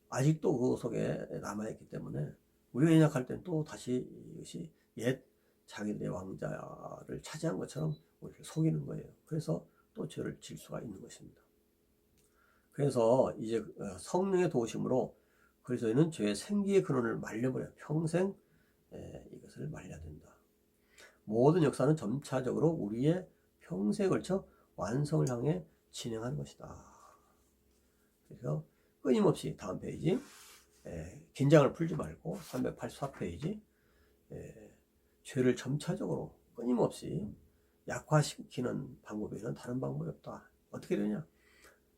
아직도 그 속에 남아있기 때문에 우리가 연약할 땐 또 다시 이것이 옛 자기들의 왕자를 차지한 것처럼 우리를 속이는 거예요. 그래서 또 죄를 질 수가 있는 것입니다. 그래서 이제 성령의 도우심으로 그리스도인은 죄의 생기의 근원을 말려버려요. 평생 이것을 말려야 된다. 모든 역사는 점차적으로 우리의 평생에 걸쳐 완성을 향해 진행하는 것이다. 그래서 끊임없이 다음 페이지 긴장을 풀지 말고 384페이지 죄를 점차적으로 끊임없이 약화시키는 방법에는 다른 방법이 없다. 어떻게 되냐?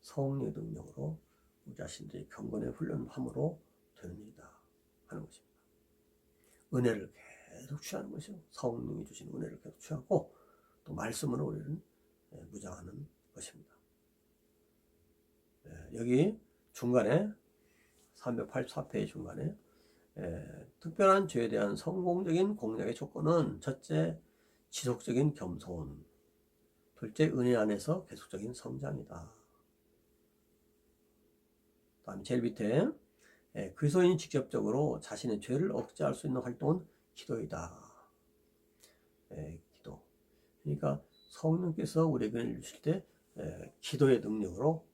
성령의 능력으로 우리 자신들이 경건의 훈련함으로 되는 일이다 하는 것입니다. 은혜를 계속 취하는 것이요. 성령이 주신 은혜를 계속 취하고 또 말씀으로 우리는 무장하는 것입니다. 여기 중간에 384페이지 중간에 특별한 죄에 대한 성공적인 공략의 조건은 첫째, 지속적인 겸손, 둘째, 은혜 안에서 계속적인 성장이다. 다음 제일 밑에 그리스도인이 직접적으로 자신의 죄를 억제할 수 있는 활동은 기도이다. 기도. 그러니까 성령께서 우리에게 은혜를 주실 때 기도의 능력으로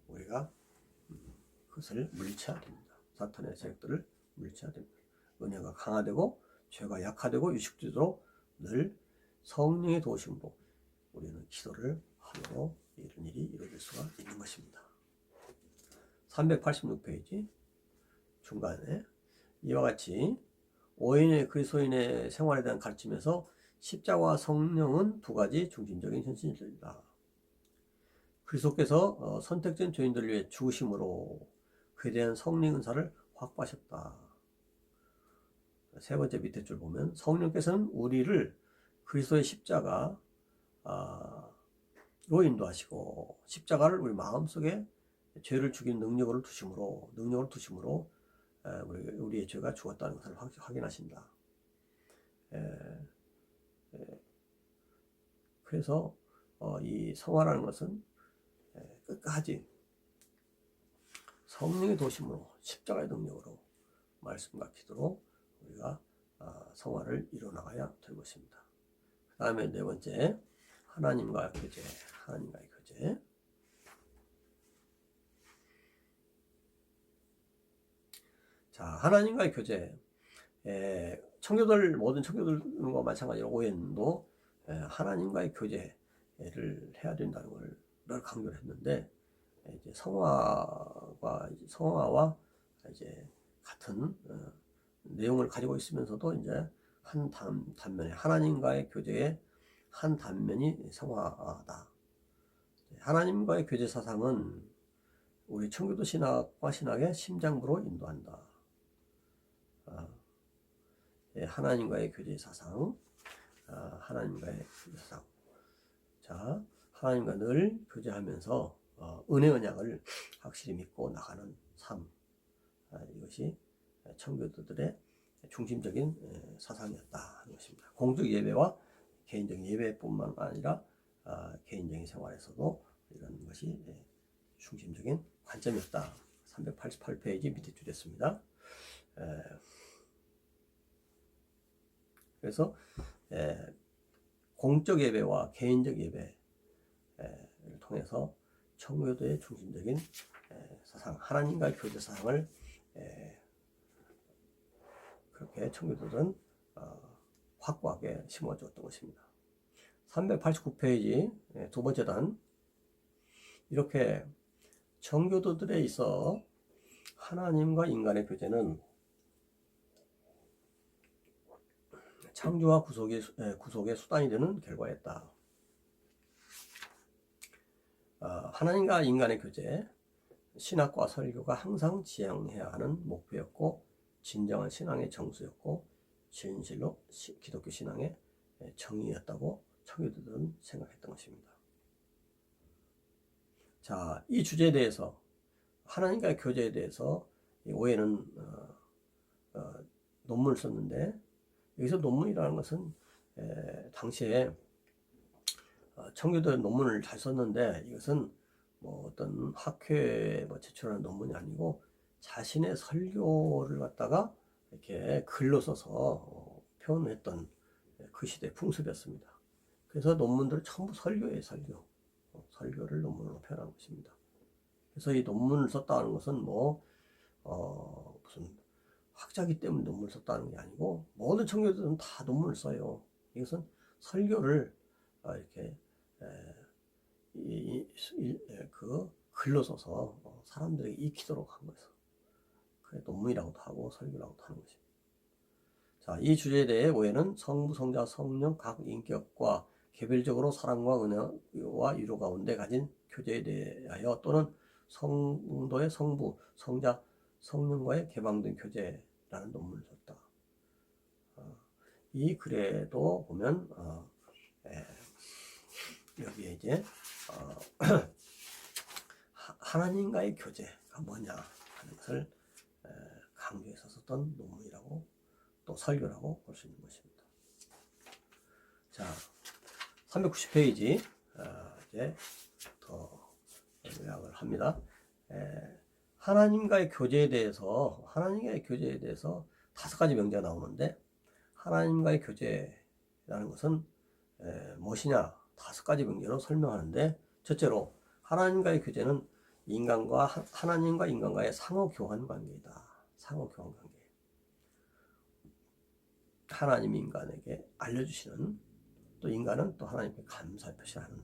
우리가 그것을 물리쳐야 됩니다. 사탄의 세력들을 물리쳐야 됩니다. 은혜가 강화되고 죄가 약화되고 유식되도록 늘 성령의 도우심으로 우리는 기도를 함으로 이런 일이 이루어질 수가 있는 것입니다. 386페이지 중간에 이와 같이 오인의 그리스도인의 생활에 대한 가르침에서 십자가와 성령은 두 가지 중심적인 현실이다. 그리스도께서 선택된 죄인들을 위해 죽으심으로 그에 대한 성령 은사를 확보하셨다. 세 번째 밑에 줄 보면 성령께서는 우리를 그리스도의 십자가로 인도하시고 십자가를 우리 마음속에 죄를 죽인 능력으로 두심으로 우리의 죄가 죽었다는 것을 확인하신다. 그래서 이 성화라는 것은 끝까지 성령의 도심으로 십자가의 능력으로 말씀과 기도로 우리가 성화를 이뤄나가야 될 것입니다. 그 다음에 네 번째 하나님과의 교제. 자, 하나님과의 교제. 모든 청교들과 마찬가지로 오해도 하나님과의 교제를 해야 된다는 걸 늘 강조를 했는데, 이제 성화와 이제 같은 내용을 가지고 있으면서도 이제 한 단면에 하나님과의 교제의 한 단면이 성화다. 하나님과의 교제 사상은 우리 청교도 신학과 신학의 심장부로 인도한다. 하나님과의 교제 사상, 하나님과의 교제 사상. 자, 하나님과 늘 교제하면서 은혜 언약을 확실히 믿고 나가는 삶. 이것이 청교도들의 중심적인 사상이었다 하는 것입니다. 공적 예배와 개인적인 예배뿐만 아니라 개인적인 생활에서도 이런 것이 중심적인 관점이었다. 388페이지 밑에 줄였습니다. 그래서 공적 예배와 개인적 예배를 통해서 청교도의 중심적인 사상, 하나님과의 교제 사상을 그렇게 청교도들은 확고하게 심어주었던 것입니다. 389페이지 두 번째 단, 이렇게 정교도들에 있어 하나님과 인간의 교제는 창조와 구속의 수단이 되는 결과였다. 하나님과 인간의 교제, 신학과 설교가 항상 지향해야 하는 목표였고 진정한 신앙의 정수였고 진실로 기독교 신앙의 정의였다고 청교도들은 생각했던 것입니다. 자, 이 주제에 대해서, 하나님과의 교제에 대해서 오해는 논문을 썼는데, 여기서 논문이라는 것은 당시에 청교도 논문을 잘 썼는데, 이것은 뭐 어떤 학회에 제출하는 논문이 아니고 자신의 설교를 갖다가 이렇게 글로 써서 표현했던 그 시대의 풍습이었습니다. 그래서 논문들은 전부 설교예요, 설교. 설교를 논문으로 표현한 것입니다. 그래서 이 논문을 썼다는 것은 무슨 학자기 때문에 논문을 썼다는 게 아니고 모든 청교도들은 다 논문을 써요. 이것은 설교를 이렇게 그 글로 써서 사람들에게 익히도록 한 거죠. 그래 논문이라고도 하고 설교라고도 하는 것입니다. 자, 이 주제에 대해 오해는 성부, 성자, 성령 각 인격과 개별적으로 사랑과 은혜와 위로 가운데 가진 교제에 대하여 또는 성도의 성부, 성자, 성령과의 개방된 교제라는 논문을 썼다. 이 글에도 보면 여기에 이제 하나님과의 교제가 뭐냐 하는 것을 강조해서 썼던 논문이라고 또 설교라고 볼 수 있는 것입니다. 자, 390페이지 이제 더 요약을 합니다. 하나님과의 교제에 대해서 5가지 명제가 나오는데, 하나님과의 교제라는 것은 무엇이냐 5가지 명제로 설명하는데, 첫째로 하나님과의 교제는 하나님과 인간과의 상호 교환 관계이다. 상호 교환 관계. 하나님이 인간에게 알려주시는, 또 인간은 또 하나님께 감사 표시하는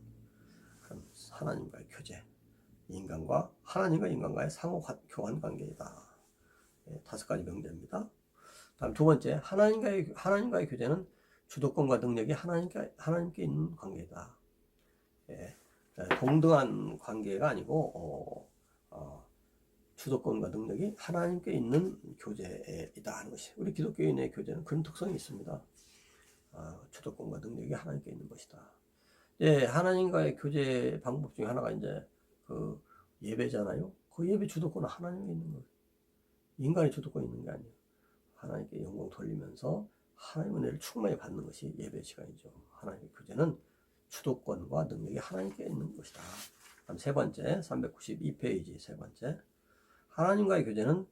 그런 하나님과의 교제, 하나님과 인간과의 상호 교환 관계이다. 5가지 명제입니다. 다음 두 번째, 하나님과의 교제는 주도권과 능력이 하나님께 있는 관계이다. 동등한 관계가 아니고 주도권과 능력이 하나님께 있는 교제이다 하는 것이, 우리 기독교인의 교제는 그런 특성이 있습니다. 주도권과 능력이 하나님께 있는 것이다. 하나님과의 교제 방법 중에 하나가 이제 그 예배잖아요. 그 예배 주도권은 하나님께 있는 거예요. 인간의 주도권이 있는 게 아니에요. 하나님께 영광 돌리면서 하나님의 은혜를 충만히 받는 것이 예배 시간이죠. 하나님의 교제는 주도권과 능력이 하나님께 있는 것이다. 다음 세 번째, 392페이지 세 번째, 하나님과의 교제는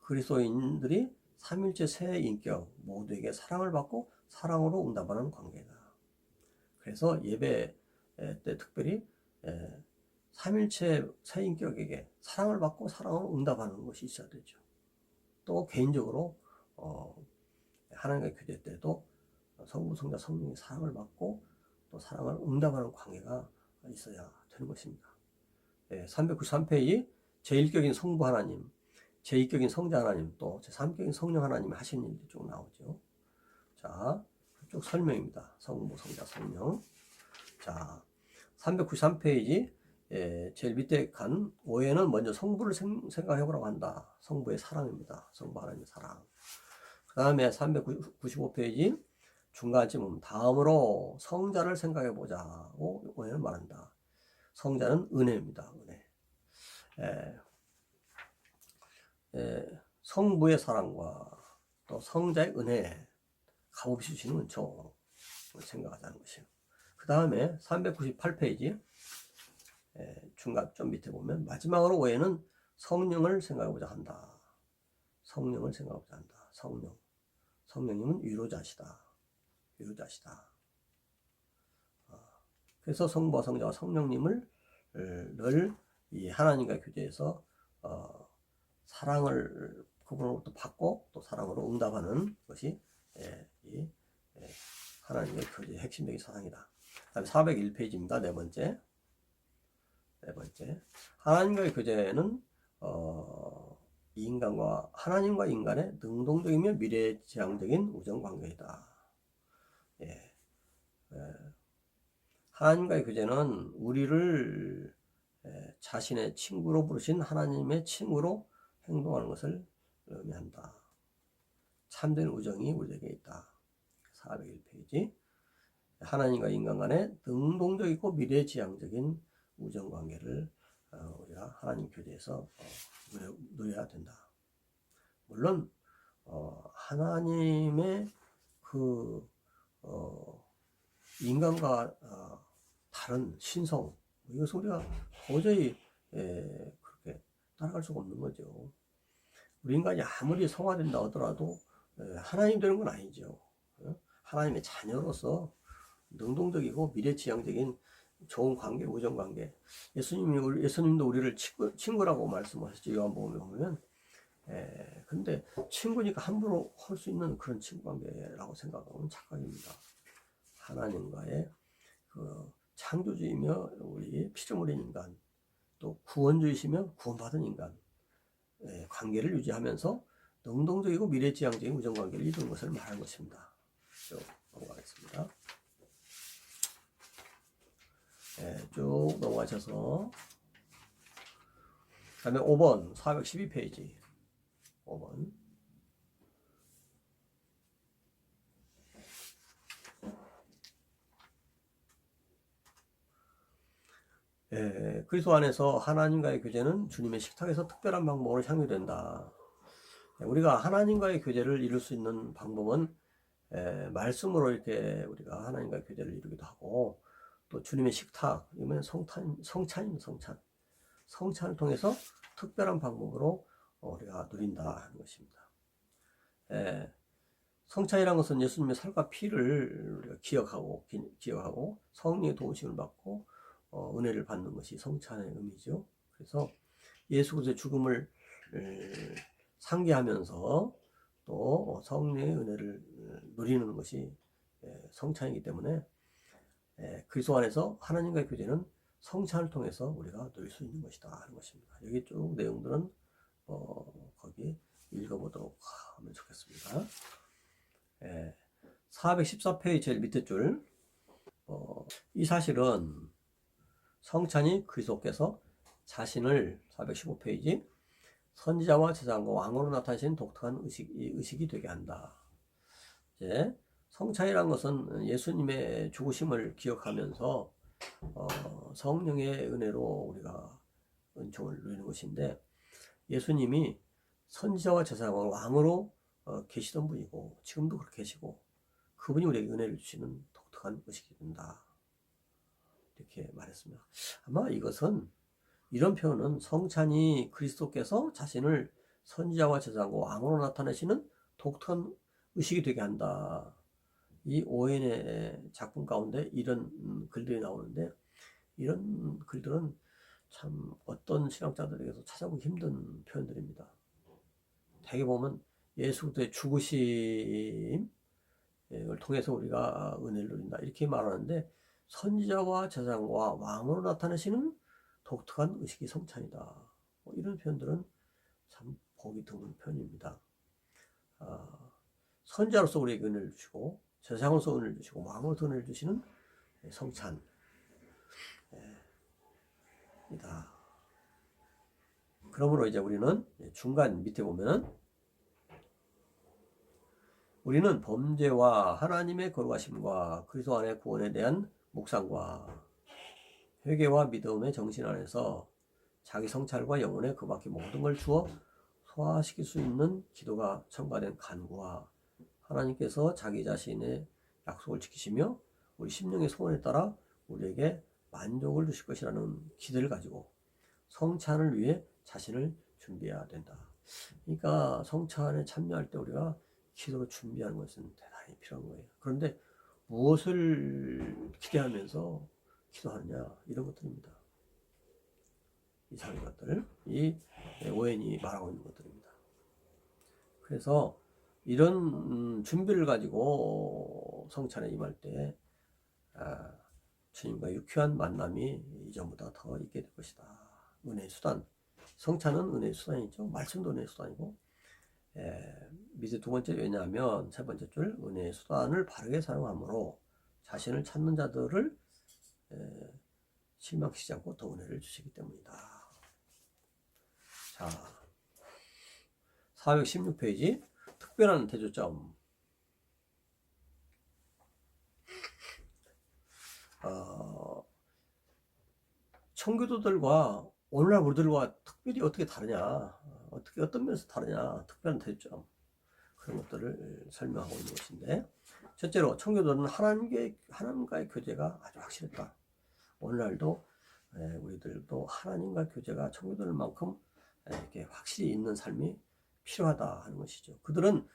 그리스도인들이 삼일체 세 인격 모두에게 사랑을 받고 사랑으로 응답하는 관계다. 그래서 예배 때 특별히 삼일체 세 인격에게 사랑을 받고 사랑으로 응답하는 것이 있어야 되죠. 또 개인적으로 하나님과의 교제 때도 성부, 성자, 성령의 사랑을 받고 또 사랑을 응답하는 관계가 있어야 되는 것입니다. 393페이지 제1격인 성부 하나님, 제2격인 성자 하나님, 또 제3격인 성령 하나님이 하신 일이 쭉 나오죠. 자, 쭉 설명입니다. 성부, 성자, 성령. 자, 393페이지 제일 밑에 간 오해는 먼저 성부를 생각해보라고 한다. 성부의 사랑입니다. 성부 하나님의 사랑. 그 다음에 395페이지 중간쯤 다음으로 성자를 생각해보자고 오해는 말한다. 성자는 은혜입니다. 은혜. 성부의 사랑과 또 성자의 은혜 값없이 주시는 은총을 생각하자는 것이에요. 그 다음에 398페이지 중간 좀 밑에 보면 마지막으로 오해는 성령을 생각해보자 한다. 성령을 생각해보자 한다. 성령님은 위로자시다. 그래서 성부와 성자와 성령님을 이 하나님과 교제에서 사랑을 그분으로부터 받고 또 사랑으로 응답하는 것이 이 하나님의 교제의 핵심적인 사상이다. 다음에 401페이지입니다. 네 번째. 하나님과의 교제는 하나님과 인간의 능동적이며 미래지향적인 우정관계이다. 예. 하나님과의 교제는 우리를 자신의 친구로 부르신 하나님의 친구로 행동하는 것을 의미한다. 참된 우정이 우리에게 있다. 401페이지. 하나님과 인간 간의 능동적이고 미래지향적인 우정관계를 우리가 하나님 교제에서 누려야 된다. 물론 하나님의 그 인간과 다른 신성, 이것을 우리가 도저히 그렇게 따라갈 수가 없는 거죠. 우리 인간이 아무리 성화된다 하더라도 하나님 되는 건 아니죠. 하나님의 자녀로서 능동적이고 미래지향적인 좋은 관계, 우정관계. 예수님도 우리를 친구라고 말씀하셨죠. 요한복음에 보면. 근데 친구니까 함부로 할 수 있는 그런 친구관계라고 생각하면 착각입니다. 하나님과의 그 창조주이며 우리 피조물인 인간, 또 구원주이시며 구원받은 인간 관계를 유지하면서 능동적이고 미래지향적인 우정관계를 이루는 것을 말하는 것입니다. 쭉 넘어가겠습니다. 쭉 넘어가셔서 그 다음에 5번 412페이지 5번 그리스도 안에서 하나님과의 교제는 주님의 식탁에서 특별한 방법으로 향유된다. 우리가 하나님과의 교제를 이룰 수 있는 방법은 말씀으로 이렇게 우리가 하나님과의 교제를 이루기도 하고, 또 주님의 식탁, 이면 성찬입니다. 성찬을 통해서 특별한 방법으로 우리가 누린다 하는 것입니다. 성찬이라는 것은 예수님의 살과 피를 우리가 기억하고 성령의 도우심을 받고 은혜를 받는 것이 성찬의 의미죠. 그래서 예수 그리스도의 죽음을 상기하면서 또 성령의 은혜를 누리는 것이 성찬이기 때문에 그리스도 안에서 하나님과의 교제는 성찬을 통해서 우리가 누릴 수 있는 것이다 하는 것입니다. 여기 쭉 내용들은 거기 읽어보도록 하면 좋겠습니다. 414페이지 제일 밑에 줄. 이 사실은 성찬이 그리스도께서 자신을 415페이지 선지자와 제사장과 왕으로 나타내신 독특한 의식이 되게 한다. 이제 성찬이란 것은 예수님의 죽으심을 기억하면서 성령의 은혜로 우리가 은총을 누리는 것인데, 예수님이 선지자와 제사장과 왕으로 계시던 분이고 지금도 그렇게 계시고 그분이 우리에게 은혜를 주시는 독특한 의식이 된다. 이렇게 말했습니다. 아마 이런 표현은 성찬이 그리스도께서 자신을 선지자와 제사장과 왕으로 나타내시는 독특한 의식이 되게 한다. 이 오웬의 작품 가운데 이런 글들이 나오는데, 이런 글들은 참 어떤 신학자들에게서 찾아보기 힘든 표현들입니다. 대개 보면 예수 그리스도의 죽으심을 통해서 우리가 은혜를 누린다 이렇게 말하는데, 선지자와 제사장과 왕으로 나타내시는 독특한 의식이 성찬이다. 이런 표현들은 참 보기 드문 표현입니다. 선지자로서 우리에게 은혜를 주시고 제사장으로서 은혜를 주시고 왕으로서 은혜를 주시는 성찬이다. 그러므로 이제 우리는 중간 밑에 보면 우리는 범죄와 하나님의 거룩하심과 그리스도 안의 구원에 대한 묵상과 회개와 믿음의 정신 안에서 자기 성찰과 영혼에 그 밖의 모든 걸 주어 소화시킬 수 있는 기도가 첨가된 간구와 하나님께서 자기 자신의 약속을 지키시며 우리 심령의 소원에 따라 우리에게 만족을 주실 것이라는 기대를 가지고 성찬을 위해 자신을 준비해야 된다. 그러니까 성찬에 참여할 때 우리가 기도로 준비하는 것은 대단히 필요한 거예요. 그런데 무엇을 기대하면서 기도하느냐, 이런 것들입니다. 이상한 것들, 이 오웬이 말하고 있는 것들입니다. 그래서 이런 준비를 가지고 성찬에 임할 때 주님과 유쾌한 만남이 이전보다 더 있게 될 것이다. 은혜의 수단. 성찬은 은혜의 수단이죠. 말씀도 은혜의 수단이고. 밑에 두 번째 왜냐하면 세 번째 줄 은혜의 수단을 바르게 사용함으로 자신을 찾는 자들을 실망시키지 않고 더 은혜를 주시기 때문이다. 자, 416페이지 특별한 대조점. 청교도들과 오늘날 우리들과 특별히 어떻게 다르냐, 어떤 면에서 다르냐, 특별한 대조점, 그런 것들을 설명하고 있는 것인데, 첫째로 청교도는 하나님과의 교제가 아주 확실했다. 오늘날도 우리들도 하나님과 교제가 청교도들만큼 이렇게 확실히 있는 삶이 필요하다 하는 것이죠. 그들은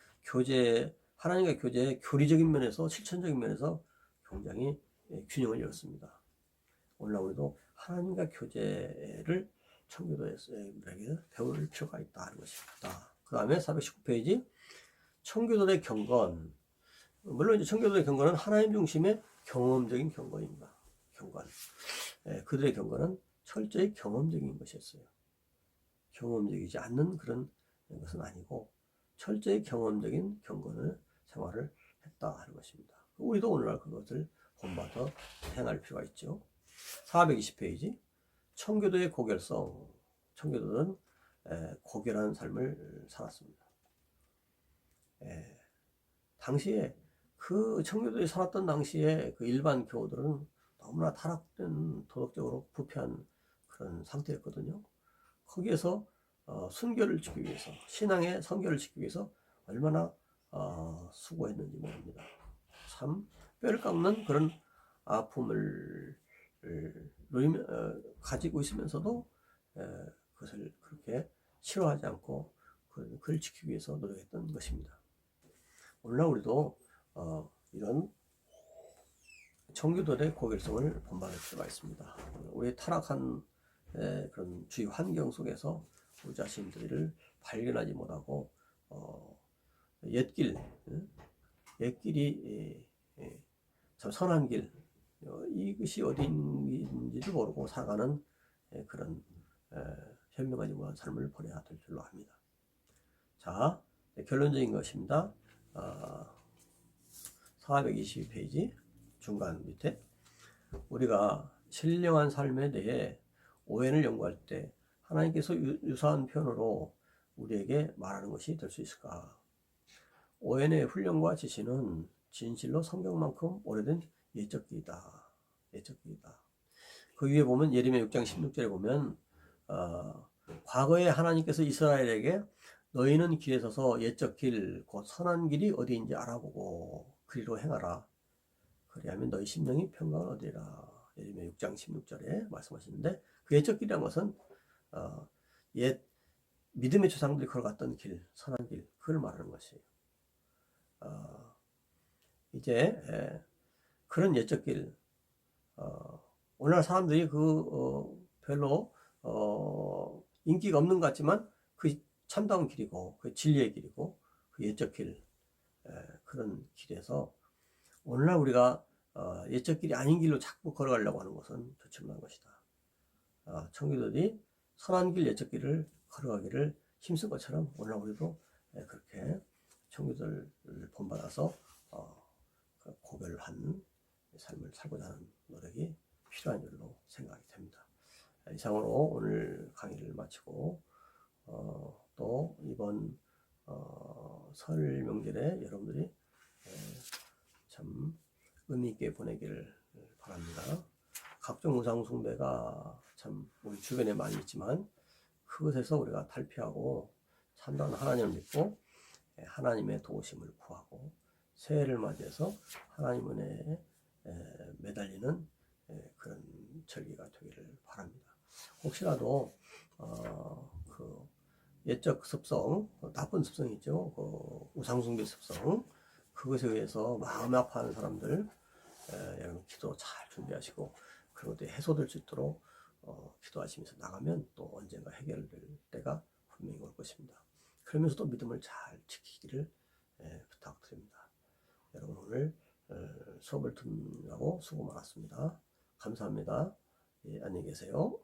하나님과 교제의 교리적인 면에서, 실천적인 면에서 굉장히 균형을 이뤘습니다. 오늘날 우리도 하나님과 교제를 청교도에게 배울 필요가 있다 하는 것입니다. 그 다음에 419페이지 청교도의 경건. 물론 이제 청교도의 경건은 하나님 중심의 경험적인 경건입니다. 경건. 그들의 경건은 철저히 경험적인 것이었어요. 경험적이지 않는 그런 것은 아니고 철저히 경험적인 경건을 생활을 했다 하는 것입니다. 우리도 오늘날 그것을 본받아 행할 필요가 있죠. 420페이지 청교도의 고결성. 청교도는 고결한 삶을 살았습니다. 당시에 그 청교도에 살았던 당시에 그 일반 교우들은 너무나 타락된 도덕적으로 부패한 그런 상태였거든요. 거기에서 순결을 지키기 위해서, 신앙의 성결을 지키기 위해서 얼마나 수고했는지 모릅니다. 참 뼈를 깎는 그런 아픔을 가지고 있으면서도 그것을 그렇게 싫어하지 않고 그걸 지키기 위해서 노력했던 것입니다. 오늘날 우리도 이런 청교도의 고결성을 본받을 필요가 있습니다. 우리의 타락한 그런 주위 환경 속에서 우리 자신들을 발견하지 못하고 옛길이 참 선한 길, 이것이 어딘지도 모르고 살아가는 그런 현명하지 못한 삶을 보내야 될 줄로 압니다. 자, 결론적인 것입니다. 422페이지 중간 밑에 우리가 신령한 삶에 대해 오해를 연구할 때 하나님께서 유사한 표현으로 우리에게 말하는 것이 될 수 있을까? 오해의 훈련과 지시는 진실로 성경만큼 오래된 예적기이다. 예적기이다. 그 위에 보면 예레미야 6장 16절에 보면 과거에 하나님께서 이스라엘에게 너희는 길에 서서 옛적 길, 곧 선한 길이 어디인지 알아보고 그리로 행하라. 그리하면 너희 심령이 평강을 얻으리라. 예레미야 6장 16절에 말씀하시는데 그 옛적 길이란 것은 옛 믿음의 조상들이 걸어갔던 길, 선한 길, 그걸 말하는 것이에요. 이제 그런 옛적 길, 오늘날 사람들이 별로 인기가 없는 것 같지만 그 참다운 길이고 그 진리의 길이고 그 옛적 길, 그런 길에서 오늘날 우리가 옛적 길이 아닌 길로 자꾸 걸어가려고 하는 것은 조심한 것이다. 청교도들이 선한 길 옛적 길을 걸어가기를 힘쓴 것처럼 오늘날 우리도 그렇게 청교도를 본받아서 고결한 삶을 살고자 하는 노력이 필요한 줄로 생각이 됩니다. 이상으로 오늘 강의를 마치고 또 이번 설 명절에 여러분들이 참 의미 있게 보내기를 바랍니다. 각종 우상 숭배가 참 우리 주변에 많이 있지만 그것에서 우리가 탈피하고 참다운 하나님을 믿고 하나님의 도우심을 구하고 새해를 맞이해서 하나님 은혜에 매달리는 그런 절기가 되기를 바랍니다. 혹시라도 그 옛적 습성, 나쁜 습성이 있죠. 그 우상숭배 습성, 그것에 의해서 마음 아파하는 사람들 여러분 기도 잘 준비하시고 그런 것들이 해소될 수 있도록 기도하시면서 나가면 또 언젠가 해결될 때가 분명히 올 것입니다. 그러면서도 믿음을 잘 지키기를 부탁드립니다. 여러분 오늘 수업을 듣느라고 수고 많았습니다. 감사합니다. 예, 안녕히 계세요.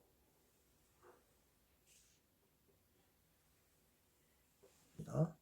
입니다.